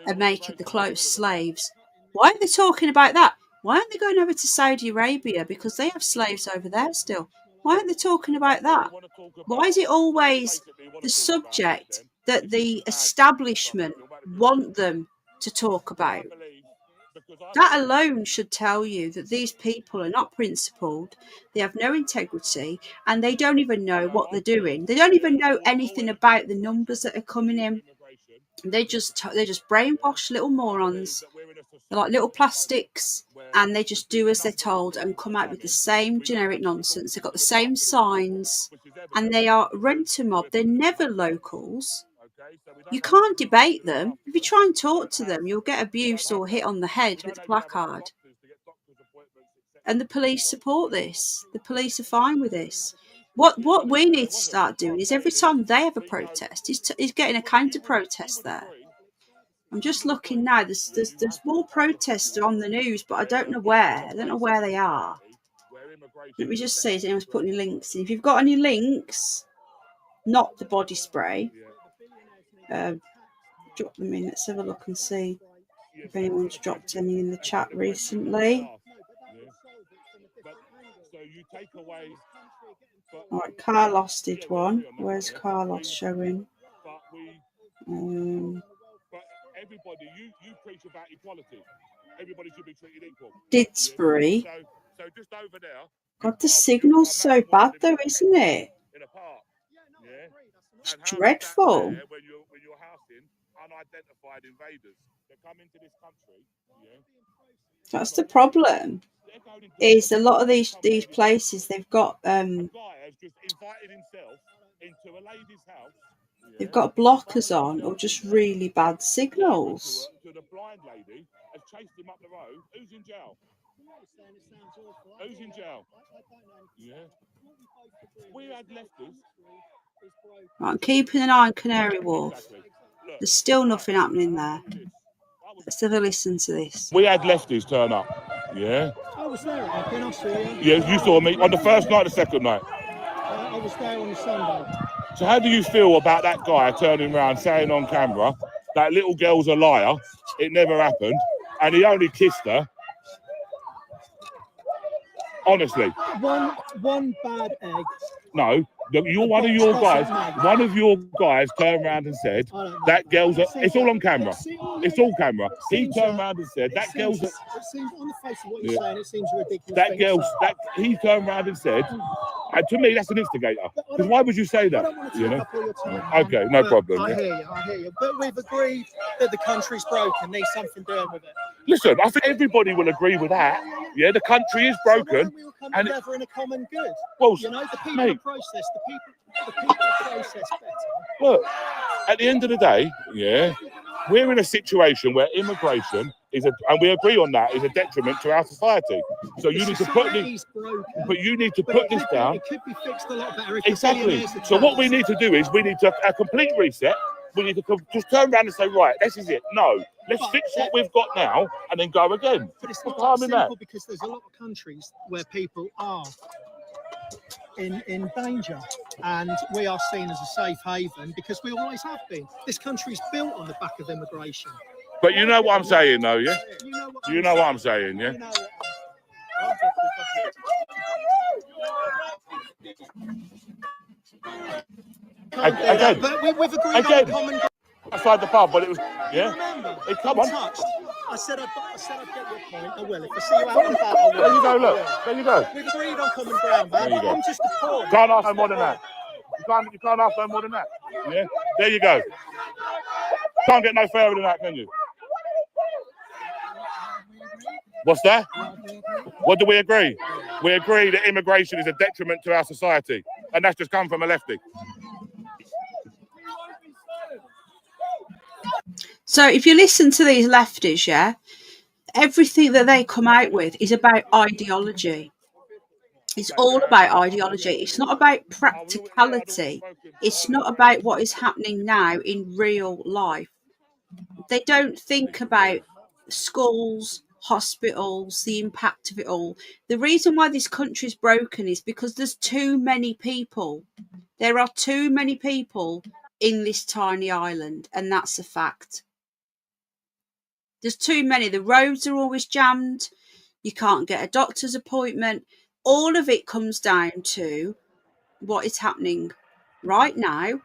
are making the clothes, slaves. Why aren't they talking about that? Why aren't they going over to Saudi Arabia, because they have slaves over there still? Why aren't they talking about that? Why is it always the subject that the establishment want them to talk about? That alone should tell you that these people are not principled, they have no integrity, and they don't even know what they're doing. They don't even know anything about the numbers that are coming in. They're just brainwashed little morons. They're like little plastics, and they just do as they're told and come out with the same generic nonsense. They've got the same signs, and they are rent-a-mob. They're never locals. You can't debate them. If you try and talk to them, you'll get abuse or hit on the head with a placard. And the police support this. The police are fine with this. What we need to start doing is every time they have a protest, is getting a counter protest there. I'm just looking now. There's more protests on the news, but I don't know where. I don't know where they are. Let me just see if anyone's put any links in. If you've got any links, not the body spray, drop them in. Let's have a look and see if anyone's dropped any in the chat recently. All right, Carlos did one. Where's Carlos showing? Everybody, you preach about equality. Everybody should be treated equal. Didsbury. So just over there. God, the signal's so bad though, isn't it? In a park. Yeah. It's dreadful. When you're housing unidentified invaders that come into this country. Yeah. That's the problem. Is a lot of these places they've got A guy has just invited himself into a lady's house. they've got blockers on or just really bad signals. To the blind lady has chased him up the road. Who's in jail? Who's in jail? Yeah. We had lefties. I'm keeping an eye on Canary Wharf. There's still nothing happening there. Let's have a listen to this. We had lefties turn up. Yeah. I was there, I saw you. Yeah, you saw me on the first night, the second night. I was there on the Sunday. So how do you feel about that guy turning around saying on camera that little girl's a liar, it never happened, and he only kissed her? Honestly. One bad egg. No, one of your guys turned around and said that girl's it's all on camera. It's all camera. He turned around and said that girl's It seems on the face of what you're saying, it seems ridiculous. That girl's he turned around and said, and to me that's an instigator. Because why would you say that? Okay, no problem. I hear you. But we've agreed that the country's broken, needs something doing with it. Listen, I think everybody will agree with that. Yeah, the country is broken. We will come together in a common good. Well, the people process, the people process better. Look, at the end of the day, yeah, we're in a situation where immigration and we agree on that, is a detriment to our society. So you need to put this, but you need to put this down. It could be fixed a lot better. Exactly. So what we need to do is we need to a complete reset. We need to just turn around and say, right, this is it. No, let's fix what we've got now and then go again. But it's not that simple because there's a lot of countries where people are in danger, and we are seen as a safe haven because we always have been. This country's built on the back of immigration. But you know what I'm saying, though, yeah? You know what I'm saying, yeah? Again, but we've agreed on common. Outside the pub, but it was Remember, come on. Touched. I said I'd get your point. I will. If I see you out and about, I will. There you go. Look. There you go. We've agreed on common ground, man. There you go. I'm just a pawn. Can't ask no more than that. You can't ask no more than that. Yeah. There you go. Can't get no fairer than that, can you? What's that? What do we agree? We agree that immigration is a detriment to our society, and that's just come from a lefty. So if you listen to these lefties, yeah, everything that they come out with is about ideology. It's all about ideology. It's not about practicality. It's not about what is happening now in real life. They don't think about schools, hospitals, the impact of it all. The reason why this country is broken is because there's too many people. There are too many people in this tiny island, and that's a fact. There's too many. The roads are always jammed. You can't get a doctor's appointment. All of it comes down to what is happening right now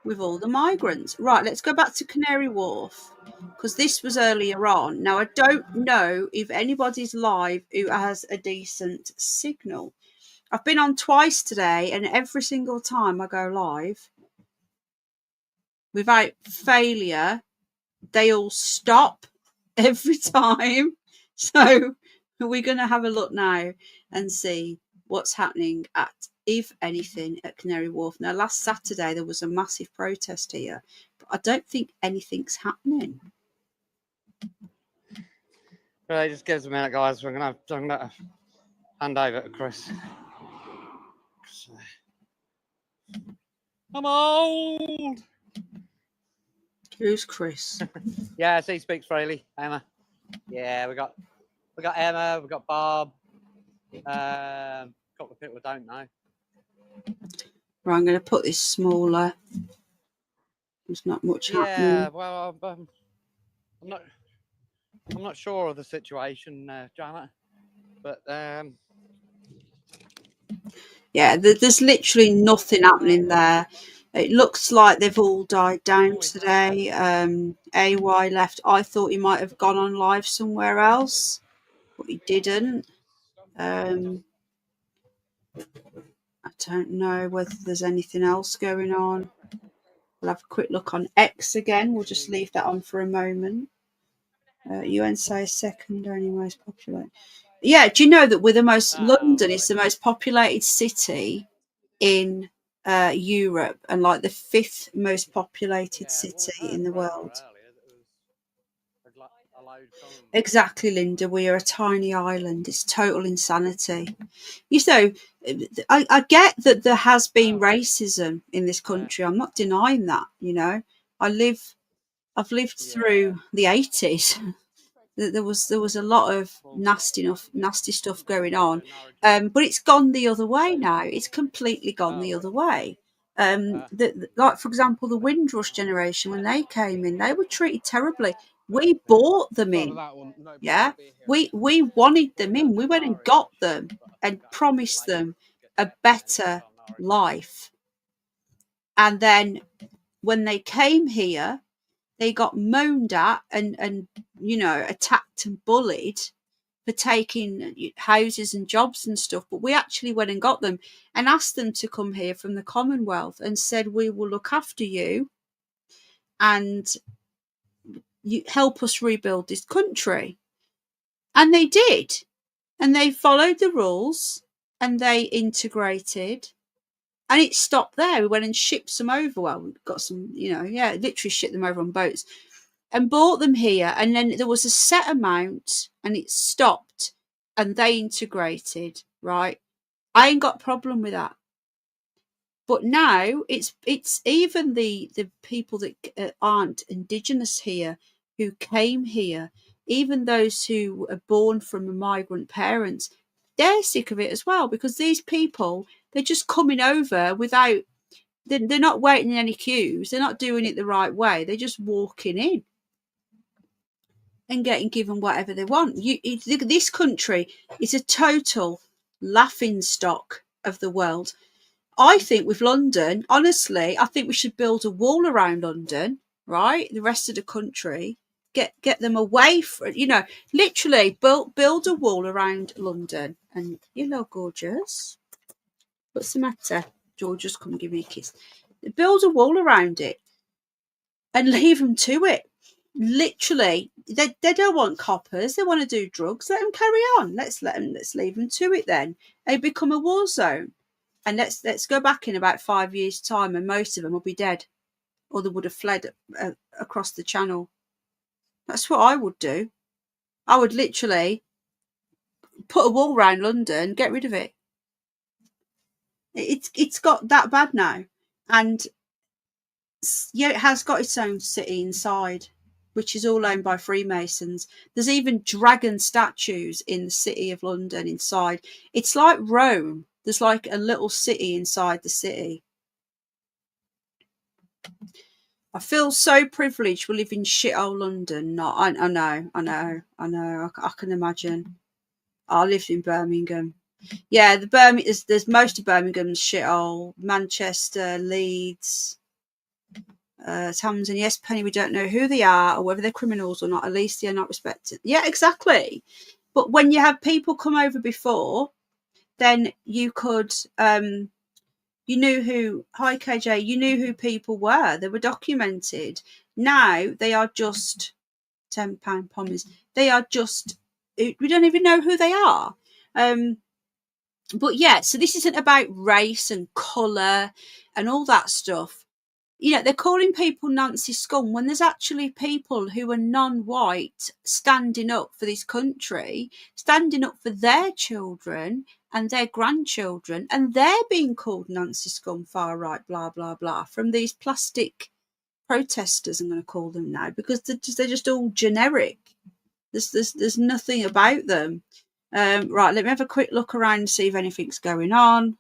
with all the migrants. Right, let's go back to Canary Wharf, because this was earlier on. Now, I don't know if anybody's live who has a decent signal. I've been on twice today, and every single time I go live, without failure, they all stop every time. So we're going to have a look now and see what's happening at, if anything, at Canary Wharf. Now, last Saturday there was a massive protest here, but I don't think anything's happening. Right, just give us a minute, guys. I'm gonna hand over to Chris. I'm old. Who's Chris? Yes, he speaks freely. Emma. Yeah, we got Emma. We got Bob. A couple of people don't know. Right, I'm going to put this smaller. There's not much happening. Yeah, well, I'm not sure of the situation, Janet, but Yeah, there's literally nothing happening there. It looks like they've all died down today. AY left. I thought he might have gone on live somewhere else, but he didn't. I don't know whether there's anything else going on. We'll have a quick look on X again. We'll just leave that on for a moment. UN says second only most populated. Yeah, do you know that we're the most, London is the most populated city in Europe and like the 5th most populated city in the world. Exactly, Linda. We are a tiny island. It's total insanity. You know, I get that there has been racism in this country. I'm not denying that. You know, I've lived through the 80s. There was a lot of nasty stuff going on, but it's gone the other way now. It's completely gone the other way. Like for example, the Windrush generation, when they came in, they were treated terribly. We bought them in. Yeah, we wanted them in. We went and got them and promised them a better life. And then when they came here, they got moaned at and you know, attacked and bullied for taking houses and jobs and stuff. But we actually went and got them and asked them to come here from the Commonwealth and said, we will look after you and you help us rebuild this country. And they did. And they followed the rules and they integrated. And it stopped there. We went and shipped some over. Well, we got some, you know, yeah, literally shipped them over on boats and bought them here. And then there was a set amount and it stopped and they integrated, right? I ain't got a problem with that. But now it's even the people that aren't Indigenous here, who came here, even those who are born from migrant parents, they're sick of it as well, because these people, they're just coming over without, they're not waiting in any queues, they're not doing it the right way, they're just walking in and getting given whatever they want. This country is a total laughing stock of the world. I think with London, honestly, I think we should build a wall around London, right? The rest of the country, get them away from, you know, literally build a wall around London. And you look gorgeous. What's the matter? George, just come give me a kiss. Build a wall around it and leave them to it. Literally, they don't want coppers. They want to do drugs. Let them carry on. Let's leave them to it then. They become a war zone. And let's go back in about 5 years' time, and most of them will be dead, or they would have fled across the channel. That's what I would do. I would literally put a wall around London, get rid of it. It's got that bad now, and yeah, it has got its own city inside, which is all owned by Freemasons. There's even dragon statues in the city of London inside. It's like Rome. There's like a little city inside the city. I feel so privileged we live in shithole London. I know. I can imagine. I lived in Birmingham. Yeah, there's most of Birmingham's shithole. Manchester, Leeds, Tamsin. Yes, Penny, we don't know who they are or whether they're criminals or not. At least they are not respected. Yeah, exactly. But when you have people come over before, then you could, you knew who, hi KJ, you knew who people were. They were documented. Now they are just £10 pommies. They are just, we don't even know who they are. But yeah, so this isn't about race and colour and all that stuff. you know, they're calling people Nancy scum when there's actually people who are non-white standing up for this country, standing up for their children and their grandchildren, and they're being called Nancy scum, far right, blah, blah, blah, from these plastic protesters, I'm going to call them now, because they're just all generic. There's nothing about them. Right, let me have a quick look around and see if anything's going on.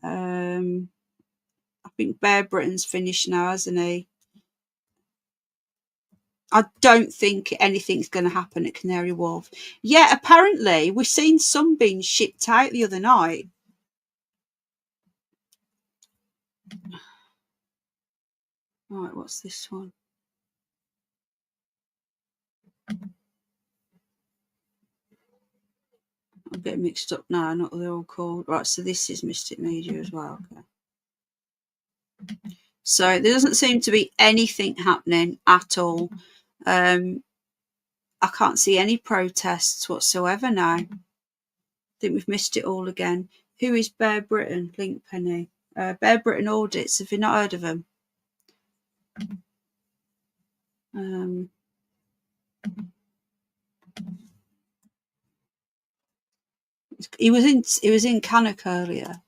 I think Bear Britain's finished now, hasn't he? I don't think anything's going to happen at Canary Wharf. Yeah, apparently we've seen some being shipped out the other night. Right, what's this one? I'm getting mixed up now, not what they're all called. Right, so this is Mystic Media as well. Okay. So there doesn't seem to be anything happening at all. I can't see any protests whatsoever now. I think we've missed it all again. Who is Bear Britain? Link Penny. Bear Britain Audits. Have you not heard of them? He was in Cannock earlier.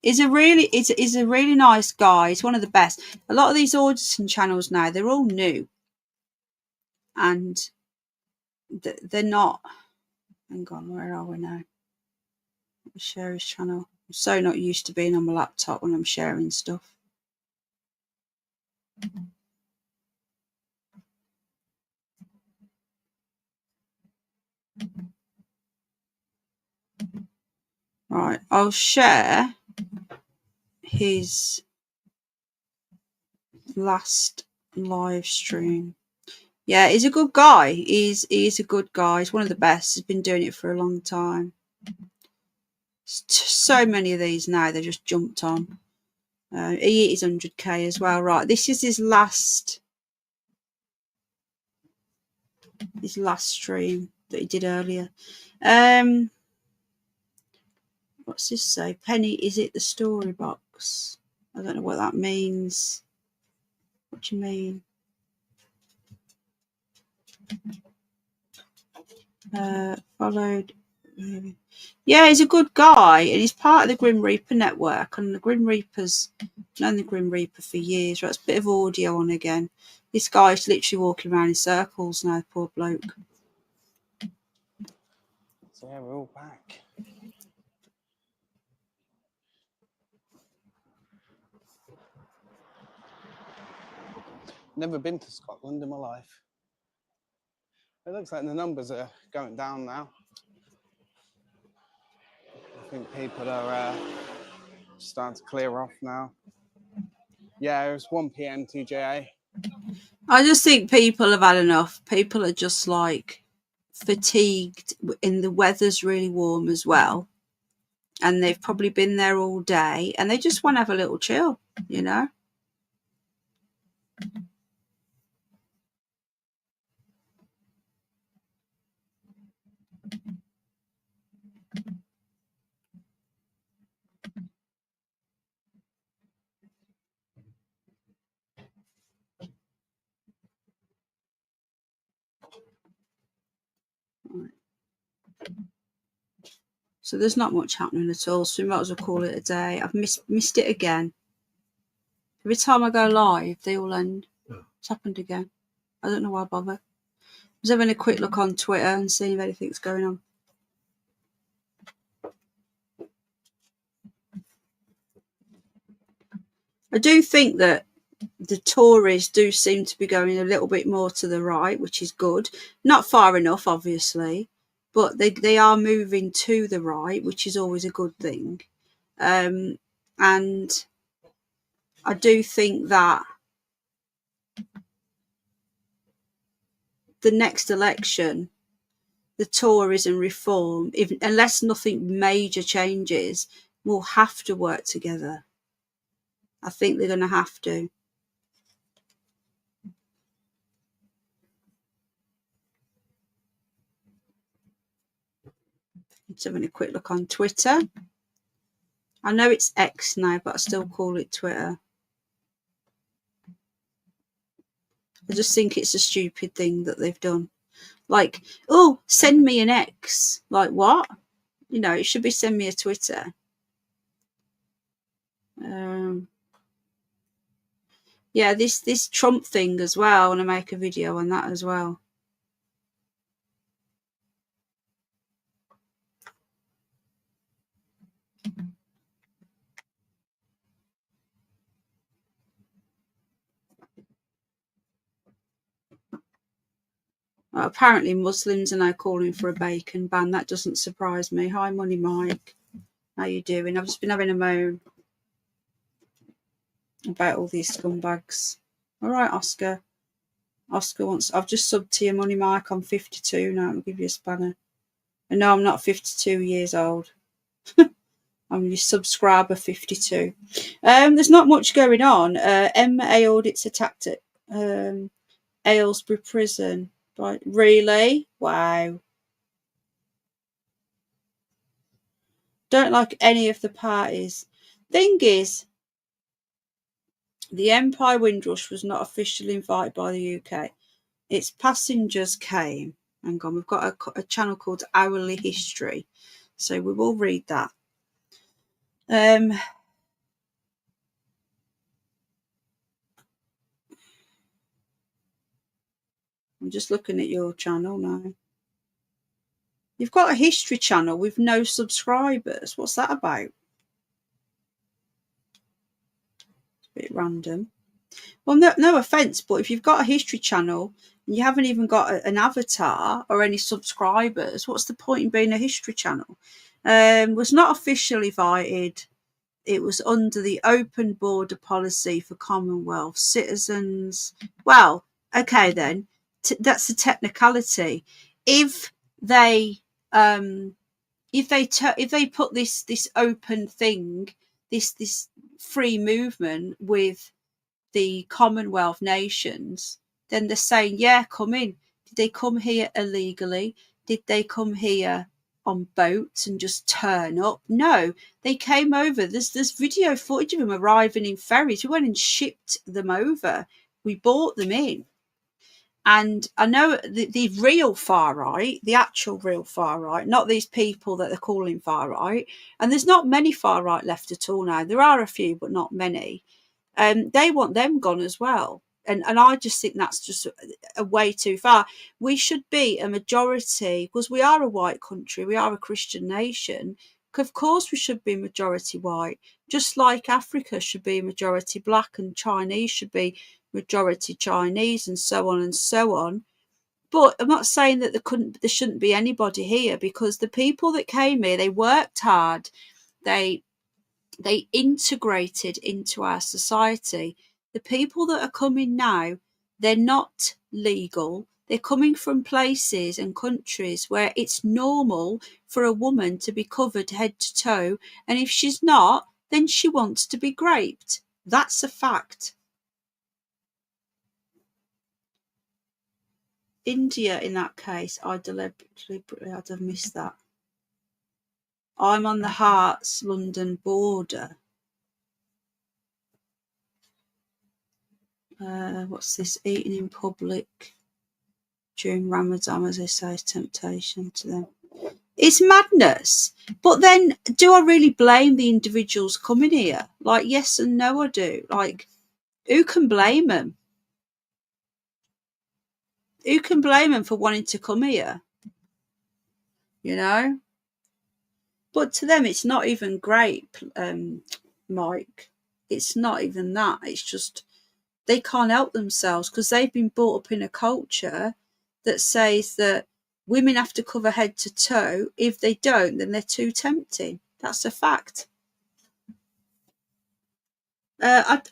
He's a really nice guy. He's one of the best. A lot of these auditing channels now, they're all new, and they're not. Hang on, where are we now? Share his channel. I'm so not used to being on my laptop when I'm sharing stuff. Right, I'll share his last live stream. Yeah, he's a good guy. He's a good guy. He's one of the best. He's been doing it for a long time. So many of these now, they just jumped on. He is 100k as well. Right, this is his last stream that he did earlier. What's this say? Penny, is it the story box? I don't know what that means. What do you mean? Followed. Yeah, he's a good guy, and he's part of the Grim Reaper network. And the Grim Reaper's known the Grim Reaper for years. Right, it's a bit of audio on again. This guy's literally walking around in circles now, poor bloke. So yeah, we're all back. Never been to Scotland in my life. It looks like the numbers are going down now. I think people are starting to clear off now. Yeah, it was 1 p.m. TJA. I just think people have had enough. People are just like fatigued, and the weather's really warm as well. And they've probably been there all day, and they just want to have a little chill, you know? Right. So there's not much happening at all, so we might as well call it a day. I've missed it again. Every time I go live, they all end. It's happened again. I don't know why I bother. I was having a quick look on Twitter and seeing if anything's going on. I do think that the Tories do seem to be going a little bit more to the right, which is good. Not far enough, obviously, but they are moving to the right, which is always a good thing. And I do think that the next election, the Tories and Reform, unless nothing major changes, will have to work together. I think they're going to have to. Just having a quick look on Twitter. I know it's X now, but I still call it Twitter. I just think it's a stupid thing that they've done. Like, oh, send me an X. Like, what? You know, it should be send me a Twitter. Yeah, this Trump thing as well. I want to make a video on that as well. Apparently Muslims are now calling for a bacon ban. That doesn't surprise me. Hi, Money Mike. How you doing? I've just been having a moan about all these scumbags. All right, Oscar. Oscar wants... I've just subbed to you, Money Mike. I'm 52 now. I'll give you a spanner. And no, I'm not 52 years old. I'm your subscriber 52. There's not much going on. MA audits attacked at Aylesbury Prison. Right? Really? Wow. Don't like any of the parties. Thing is, the Empire Windrush was not officially invited by the UK. Its passengers came. Hang on, we've got a channel called Hourly History. So we will read that. I'm just looking at your channel now. You've got a history channel with no subscribers. What's that about? It's a bit random. Well, no offence, but if you've got a history channel and you haven't even got an avatar or any subscribers, what's the point in being a history channel? Was not officially invited. It was under the open border policy for Commonwealth citizens. Well, okay then, that's a technicality. If they put this open thing, this free movement with the Commonwealth nations, then they're saying, yeah, come in. Did they come here illegally? Did they come here on boats and just turn up? No, they came over. There's video footage of them arriving in ferries. We went and shipped them over. We bought them in. And I know the real far right, the actual real far right, not these people that they're calling far right. And there's not many far right left at all now. There are a few, but not many. They want them gone as well. And I just think that's just a way too far. We should be a majority, because we are a white country, we are a Christian nation. Of course we should be majority white, just like Africa should be majority black and Chinese should be majority Chinese and so on and so on. But I'm not saying that there shouldn't be anybody here, because the people that came here, they worked hard, they integrated into our society. The people that are coming now, they're not legal. They're coming from places and countries where it's normal for a woman to be covered head to toe, and if she's not, then she wants to be raped. That's a fact. India, in that case, I deliberately, I'd have missed that. I'm on the Hearts-London border. What's this? Eating in public during Ramadan, as they say, is temptation to them. It's madness. But then, do I really blame the individuals coming here? Like, yes and no, I do. Like, who can blame them? Who can blame them for wanting to come here? You know? But to them, it's not even great, Mike. It's not even that. It's just they can't help themselves, because they've been brought up in a culture that says that women have to cover head to toe. If they don't, then they're too tempting. That's a fact.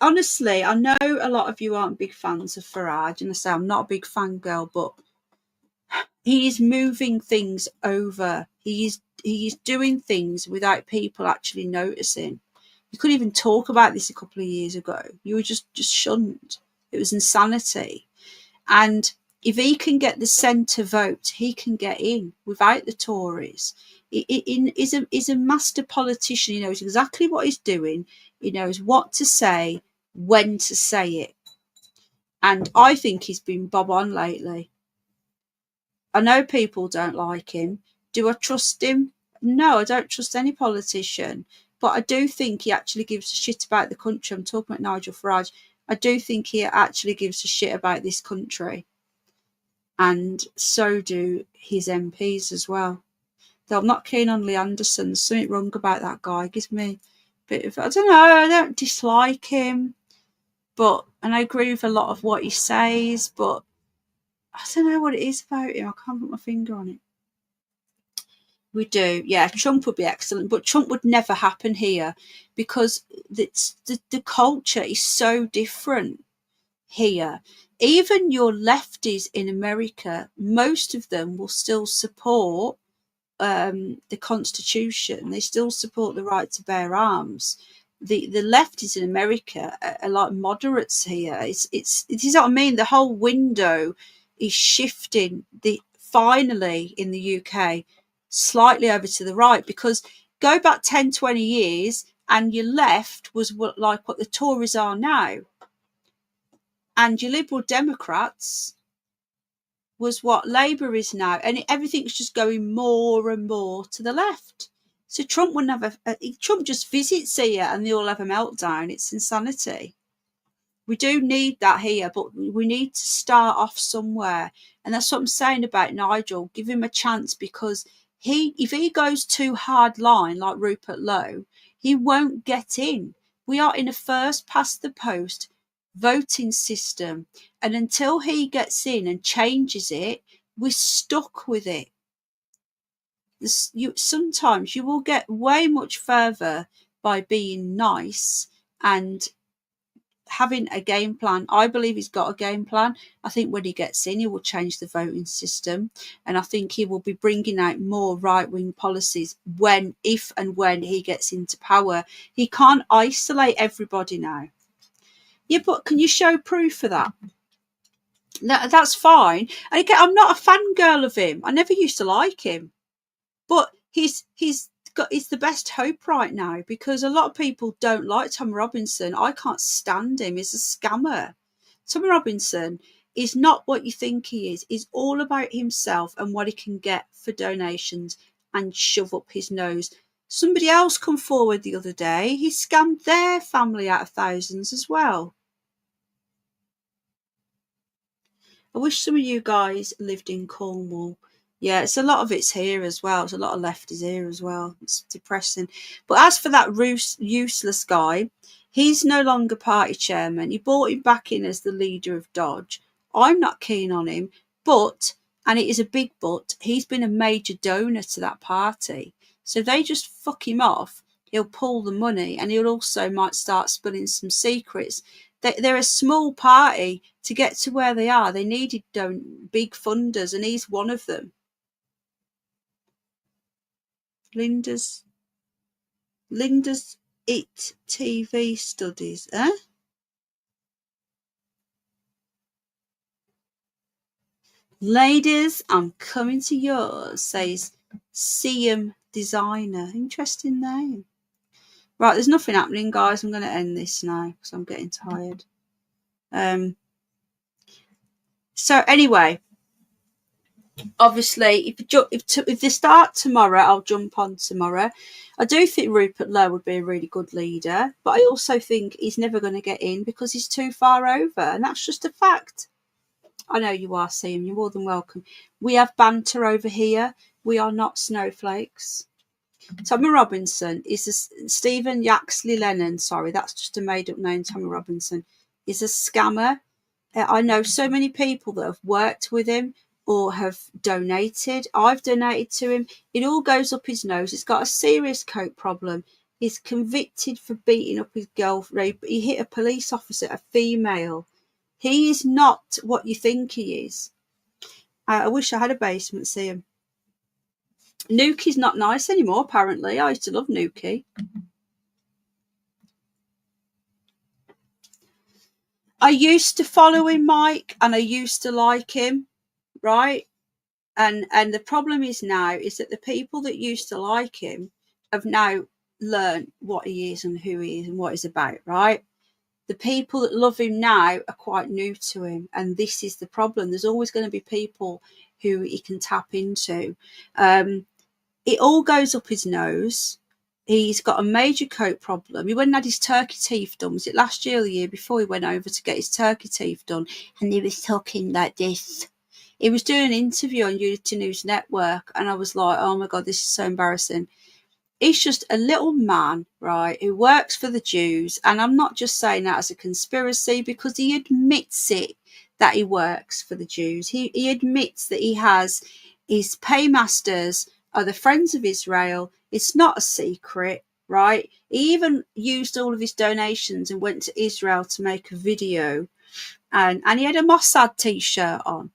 Honestly, I know a lot of you aren't big fans of Farage, and I say I'm not a big fangirl, but he is moving things over. He is doing things without people actually noticing. You couldn't even talk about this a couple of years ago. You were just shunned. It was insanity. And if he can get the centre vote, he can get in without the Tories. He's a master politician. He knows exactly what he's doing. He knows what to say, when to say it. And I think he's been bob on lately. I know people don't like him. Do I trust him? No, I don't trust any politician. But I do think he actually gives a shit about the country. I'm talking about Nigel Farage. I do think he actually gives a shit about this country. And so do his MPs as well. Though I'm not keen on Lee Anderson. There's something wrong about that guy. He gives me a bit of, I don't know, I don't dislike him. And I agree with a lot of what he says, but I don't know what it is about him. I can't put my finger on it. We do. Yeah, Trump would be excellent, but Trump would never happen here because the culture is so different here. Even your lefties in America, most of them will still support the Constitution. They still support the right to bear arms. The lefties in America are like moderates here. It is what I mean. The whole window is shifting. Finally in the UK slightly over to the right, because go back 10, 20 years and your left was like what the Tories are now, and your Liberal Democrats was what Labour is now, and everything's just going more and more to the left. So Trump wouldn't have Trump just visits here and they all have a meltdown. It's insanity. We do need that here, but we need to start off somewhere. And that's what I'm saying about Nigel. Give him a chance, because if he goes too hard line like Rupert Lowe, he won't get in. We are in a first past the post voting system, and until he gets in and changes it, we're stuck with it. Sometimes you will get way much further by being nice and having a game plan. I believe he's got a game plan. I think when he gets in, he will change the voting system, and I think he will be bringing out more right-wing policies if and when he gets into power. He can't isolate everybody now. Yeah, but can you show proof for that? That's fine. And again, I'm not a fangirl of him. I never used to like him, but he's the best hope right now, because a lot of people don't like Tommy Robinson. I can't stand him. He's a scammer. Tommy Robinson is not what you think he is. He's all about himself and what he can get for donations and shove up his nose. Somebody else come forward the other day. He scammed their family out of thousands as well. I wish some of you guys lived in Cornwall. Yeah, it's a lot of it's here as well. There's a lot of lefties here as well. It's depressing. But as for that useless guy, he's no longer party chairman. He brought him back in as the leader of Dodge. I'm not keen on him, and it is a big but, he's been a major donor to that party. So if they just fuck him off, he'll pull the money, and he'll also might start spilling some secrets. They're a small party. To get to where they are, they needed big funders, and he's one of them. Linda's IT TV studies, eh? Ladies, I'm coming to yours, says CM Designer. Interesting name. Right, there's nothing happening, guys. I'm going to end this now because I'm getting tired. So anyway, obviously, if they start tomorrow, I'll jump on tomorrow. I do think Rupert Lowe would be a really good leader, but I also think he's never going to get in because he's too far over, and that's just a fact. I know you are, Sam. You're more than welcome. We have banter over here. We are not snowflakes. Tommy Robinson is Stephen Yaxley Lennon. Sorry, that's just a made-up name. Tommy Robinson is a scammer. I know so many people that have worked with him or have donated. I've donated to him. It all goes up his nose. He's got a serious coke problem. He's convicted for beating up his girlfriend. He hit a police officer, a female. He is not what you think he is. I wish I had a basement, see him. Nuki's not nice anymore, apparently. I used to love Nuki. I used to follow him, Mike, and I used to like him, right? And the problem is now is that the people that used to like him have now learned what he is and who he is and what he's about, right? The people that love him now are quite new to him, and this is the problem. There's always going to be people who he can tap into. It all goes up his nose. He's got a major coat problem. He went and had his turkey teeth done. Was it last year or the year before he went over to get his turkey teeth done? And he was talking like this. He was doing an interview on Unity News Network, and I was like, oh my God, this is so embarrassing. He's just a little man, right, who works for the Jews. And I'm not just saying that as a conspiracy, because he admits it, that he works for the Jews. He admits that he has his paymasters are the Friends of Israel. It's not a secret, right? He even used all of his donations and went to Israel to make a video. And he had a Mossad t-shirt on.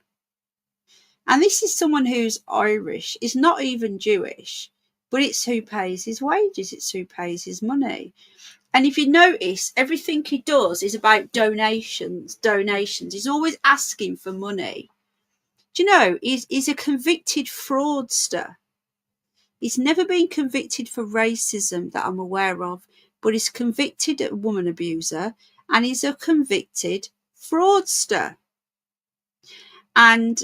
And this is someone who's Irish, is not even Jewish. But it's who pays his wages. It's who pays his money. And if you notice, everything he does is about donations. He's always asking for money. Do you know, he's a convicted fraudster. He's never been convicted for racism that I'm aware of, but he's convicted a woman abuser, and he's a convicted fraudster. And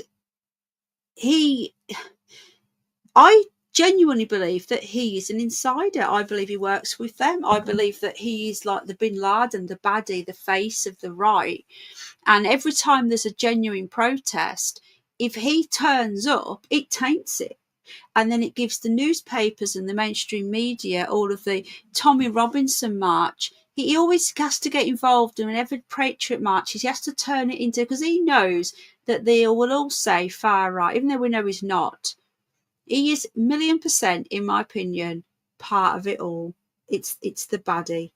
I genuinely believe that he is an insider. I believe he works with them. I believe that he is like the Bin Laden, the baddie, the face of the right. And every time there's a genuine protest, if he turns up, it taints it. And then it gives the newspapers and the mainstream media all of the Tommy Robinson march. He always has to get involved in every Patriot marches. He has to turn it into, because he knows that they will all say far right, even though we know he's not. He is 1,000,000%, in my opinion, part of it all. It's the baddie.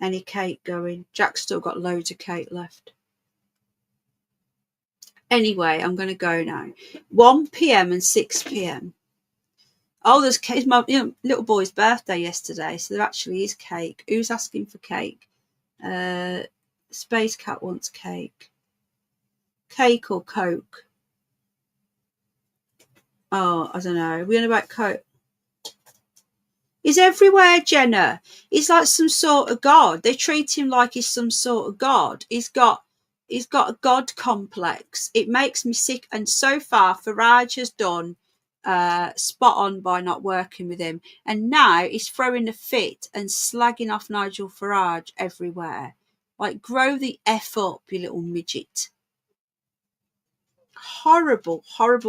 Any cake going? Jack's still got loads of cake left. Anyway, I'm going to go now. 1 p.m. and 6 p.m. Oh, there's cake. It's my little boy's birthday yesterday, so there actually is cake. Who's asking for cake? Space Cat wants cake. Cake or Coke? Oh, I don't know. We're on about Coke. He's everywhere, Jenna. He's like some sort of god. They treat him like he's some sort of god. He's got a god complex. It makes me sick. And so far, Farage has done spot on by not working with him. And now he's throwing a fit and slagging off Nigel Farage everywhere. Like, grow the F up, you little midget. Horrible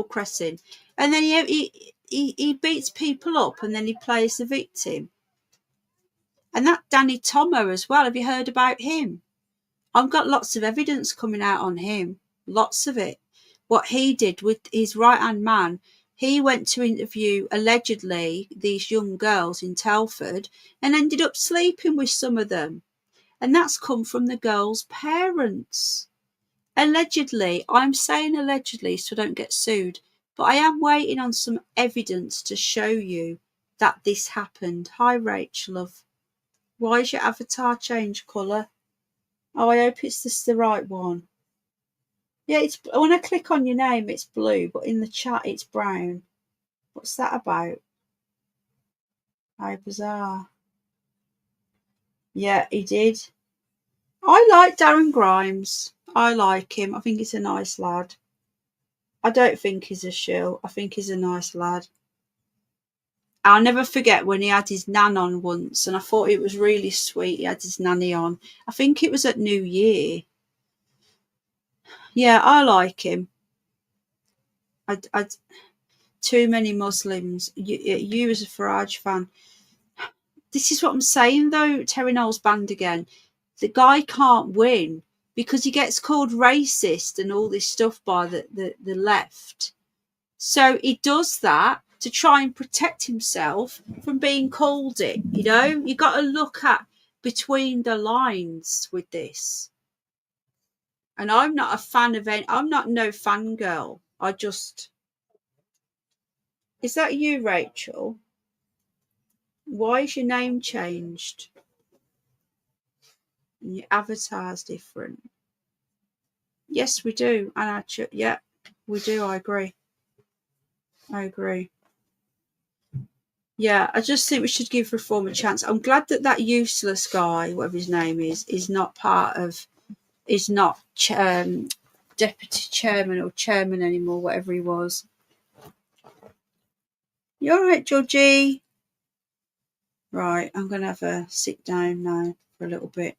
Cressing. And then he beats people up and then he plays the victim. And that Danny Tomo as well. Have you heard about him? I've got lots of evidence coming out on him. Lots of it. What he did with his right-hand man, he went to interview, allegedly, these young girls in Telford and ended up sleeping with some of them. And that's come from the girls' parents. Allegedly. I'm saying allegedly so I don't get sued. But I am waiting on some evidence to show you that this happened. Hi, Rachel, love. Why is your avatar change colour? Oh, I hope it's just the right one. Yeah, it's when I click on your name, it's blue, but in the chat, it's brown. What's that about? How bizarre. Yeah, he did. I like Darren Grimes. I like him. I think he's a nice lad. I don't think he's a shill. I think he's a nice lad. I'll never forget when he had his nan on once, and I thought it was really sweet. He had his nanny on. I think it was at New Year. Yeah, I like him. I'd too many Muslims. You as a Farage fan. This is what I'm saying, though, Terry Knowles banned again. The guy can't win because he gets called racist and all this stuff by the left. So he does that to try and protect himself from being called it. You know, you got to look at between the lines with this. And I'm not a fan of any. I'm not no fangirl. I just. Is that you, Rachel? Why is your name changed? And your avatar's different. Yes, we do. And yeah, we do. I agree. Yeah, I just think we should give reform a chance. I'm glad that that useless guy, whatever his name is not part of, is not deputy chairman or chairman anymore, whatever he was. You all right, Georgie? Right, I'm going to have a sit down now for a little bit.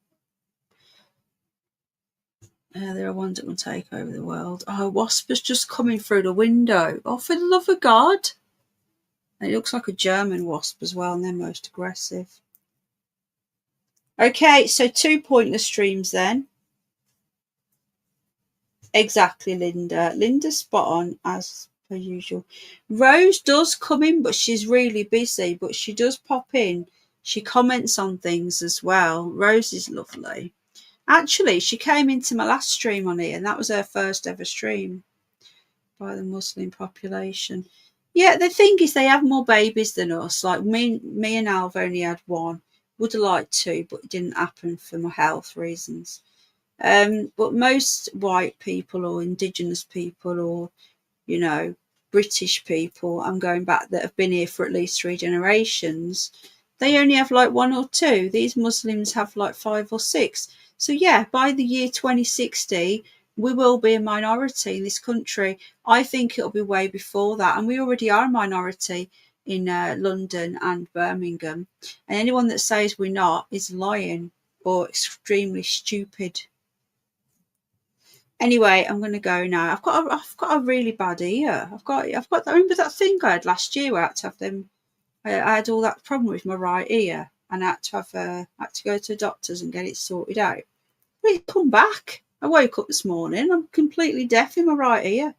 There are ones that will take over the world. Oh, a wasp is just coming through the window. Oh, for the love of God. And it looks like a German wasp as well, and they're most aggressive. Okay, so 2 pointless streams then. Exactly, Linda. Linda's spot on, as per usual. Rose does come in, but she's really busy, but she does pop in. She comments on things as well. Rose is lovely. Actually, she came into my last stream on here, and that was her first ever stream by the Muslim population. Yeah, the thing is, they have more babies than us. Like me and Alv only had one. Would have liked to, but it didn't happen for my health reasons. But most white people or indigenous people or, you know, British people, I'm going back, that have been here for at least 3 generations, they only have like 1 or 2. These Muslims have like 5 or 6. So yeah, by the year 2060, we will be a minority in this country. I think it'll be way before that. And we already are a minority in London and Birmingham. And anyone that says we're not is lying or extremely stupid. Anyway, I'm going to go now. I've got a really bad ear. I've got. I remember that thing I had last year where I had to have them. I had all that problem with my right ear, and I had to go to the doctors and get it sorted out. But it's come back. I woke up this morning. I'm completely deaf in my right ear.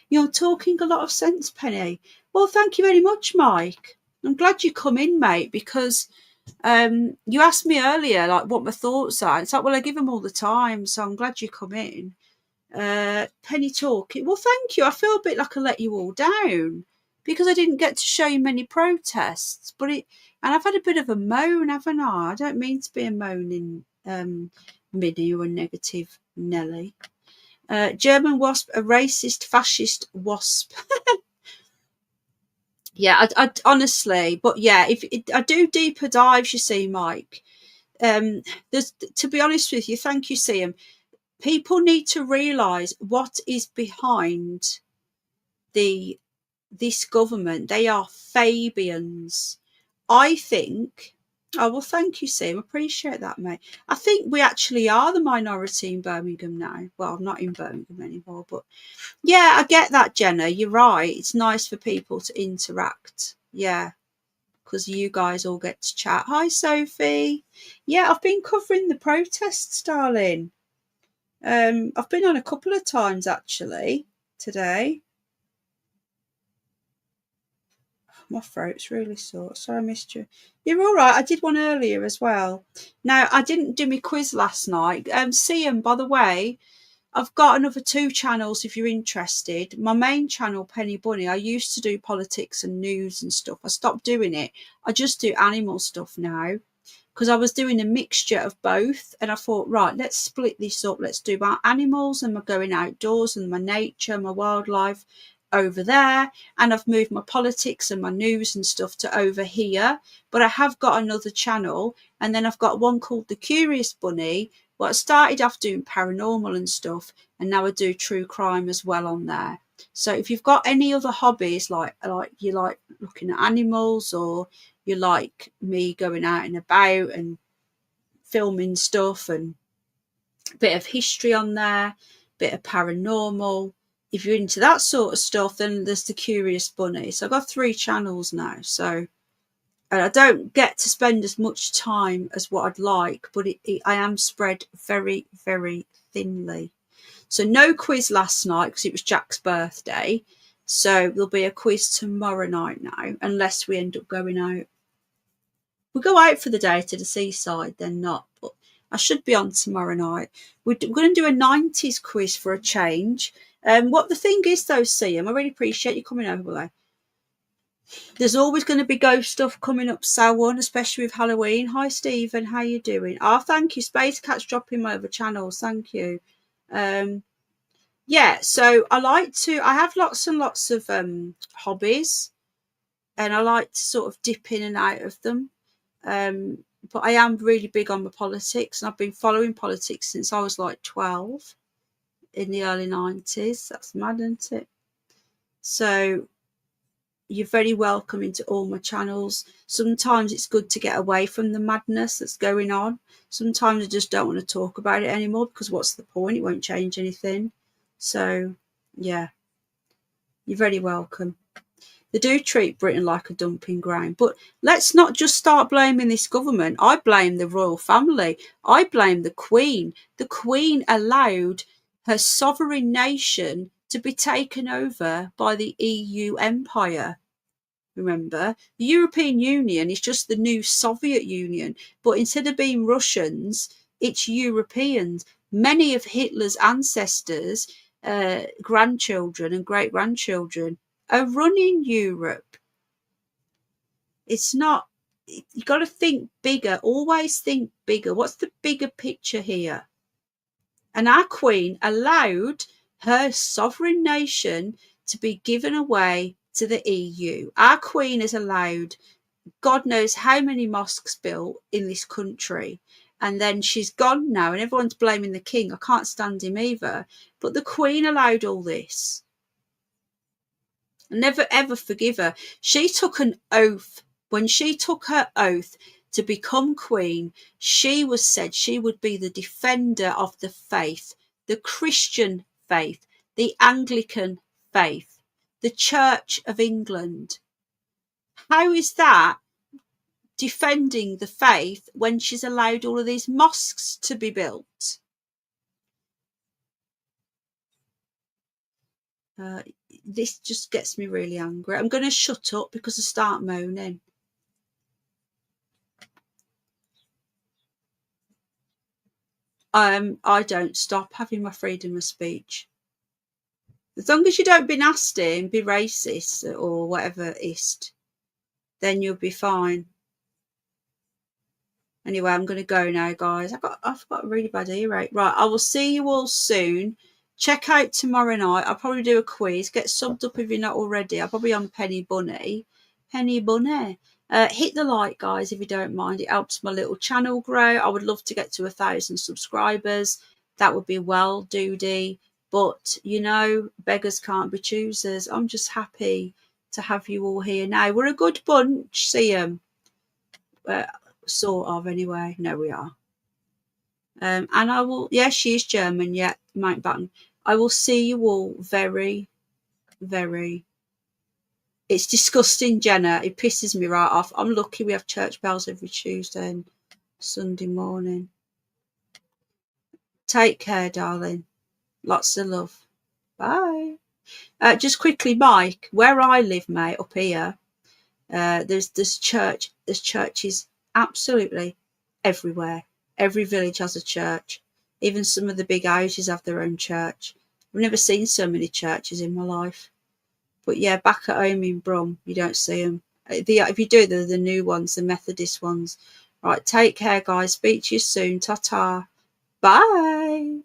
You're talking a lot of sense, Penny. Well, thank you very much, Mike. I'm glad you come in, mate, because you asked me earlier like what my thoughts are. It's like, well, I give them all the time, so I'm glad you come in. Penny talking. Well, thank you. I feel a bit like I let you all down because I didn't get to show you many protests. And I've had a bit of a moan, haven't I? I don't mean to be a moaning Minnie or a negative Nelly. German wasp, a racist, fascist wasp. Yeah, I honestly, but yeah, I do deeper dives, you see, Mike. There's, to be honest with you, thank you, Siam. People need to realise what is behind this government. They are Fabians. I think. Oh, well, thank you, Sam. Appreciate that, mate. I think we actually are the minority in Birmingham now. Well, I'm not in Birmingham anymore, but yeah, I get that, Jenna. You're right. It's nice for people to interact. Yeah, because you guys all get to chat. Hi, Sophie. Yeah, I've been covering the protests, darling. I've been on a couple of times actually today. My throat's really sore. Sorry I missed you. You're all right. I did one earlier as well. Now, I didn't do my quiz last night. Siam, by the way, I've got another 2 channels if you're interested. My main channel, Penny Bunny, I used to do politics and news and stuff. I stopped doing it. I just do animal stuff now, because I was doing a mixture of both, and I thought, right, let's split this up. Let's do my animals and my going outdoors and my nature, my wildlife over there, and I've moved my politics and my news and stuff to over here. But I have got another channel, and then I've got one called The Curious Bunny. Well, I started off doing paranormal and stuff, and now I do true crime as well on there. So if you've got any other hobbies, like you like looking at animals, or you like me going out and about and filming stuff, and a bit of history on there, a bit of paranormal, if you're into that sort of stuff, then there's The Curious Bunny. So I've got 3 channels now. So, and I don't get to spend as much time as what I'd like, but I am spread very, very thinly. So no quiz last night because it was Jack's birthday. So there'll be a quiz tomorrow night now, unless we end up going out. We go out for the day to the seaside, then not. But I should be on tomorrow night. We're going to do a 90s quiz for a change. What the thing is, though, Siam, I really appreciate you coming over there. There's always going to be ghost stuff coming up, Sawan, especially with Halloween. Hi, Stephen. How you doing? Oh, thank you. Space Cat's dropping my other channels. Thank you. Yeah, so I have lots and lots of hobbies. and I like to sort of dip in and out of them. But I am really big on my politics, and I've been following politics since I was like 12 in the early 90s. That's mad, isn't it? So you're very welcome into all my channels. Sometimes it's good to get away from the madness that's going on. Sometimes I just don't want to talk about it anymore, because what's the point? It won't change anything. So yeah, you're very welcome. They do treat Britain like a dumping ground, but let's not just start blaming this government. I blame the royal family. I blame the Queen. The Queen allowed her sovereign nation to be taken over by the EU empire. Remember, the European Union is just the new Soviet Union, but instead of being Russians, it's Europeans. Many of Hitler's ancestors, grandchildren and great-grandchildren, are running Europe. It's not, you got to think bigger. Always think bigger. What's the bigger picture here? And our Queen allowed her sovereign nation to be given away to the EU. Our Queen has allowed God knows how many mosques built in this country. And then she's gone now, and everyone's blaming the king. I can't stand him either. But the Queen allowed all this. Never ever forgive her. She took an oath. When she took her oath to become queen, she was said she would be the defender of the faith, the Christian faith, the Anglican faith, the Church of England. How is that defending the faith when she's allowed all of these mosques to be built? This just gets me really angry. I'm going to shut up because I start moaning. I don't stop having my freedom of speech. As long as you don't be nasty and be racist or whatever ist, then you'll be fine. Anyway, I'm going to go now, guys. I've got a really bad earache. Right, I will see you all soon. Check out tomorrow night. I'll probably do a quiz. Get subbed up if you're not already. I'll probably on Penny Bunny. Penny Bunny. Hit the like, guys, if you don't mind. It helps my little channel grow. I would love to get to 1,000 subscribers. That would be well duty. But, you know, beggars can't be choosers. I'm just happy to have you all here now. We're a good bunch. See 'em. Sort of, anyway. No, we are. And I will, yeah, she is German, yeah, Mountbatten. I will see you all very, very, it's disgusting, Jenna. It pisses me right off. I'm lucky we have church bells every Tuesday and Sunday morning. Take care, darling. Lots of love. Bye. Just quickly, Mike, where I live, mate, up here, there's churches absolutely everywhere. Every village has a church. Even some of the big houses have their own church. I've never seen so many churches in my life. But yeah, back at home in Brum, you don't see them. If you do, they're the new ones, the Methodist ones. Right, take care, guys. Speak to you soon. Ta-ta. Bye.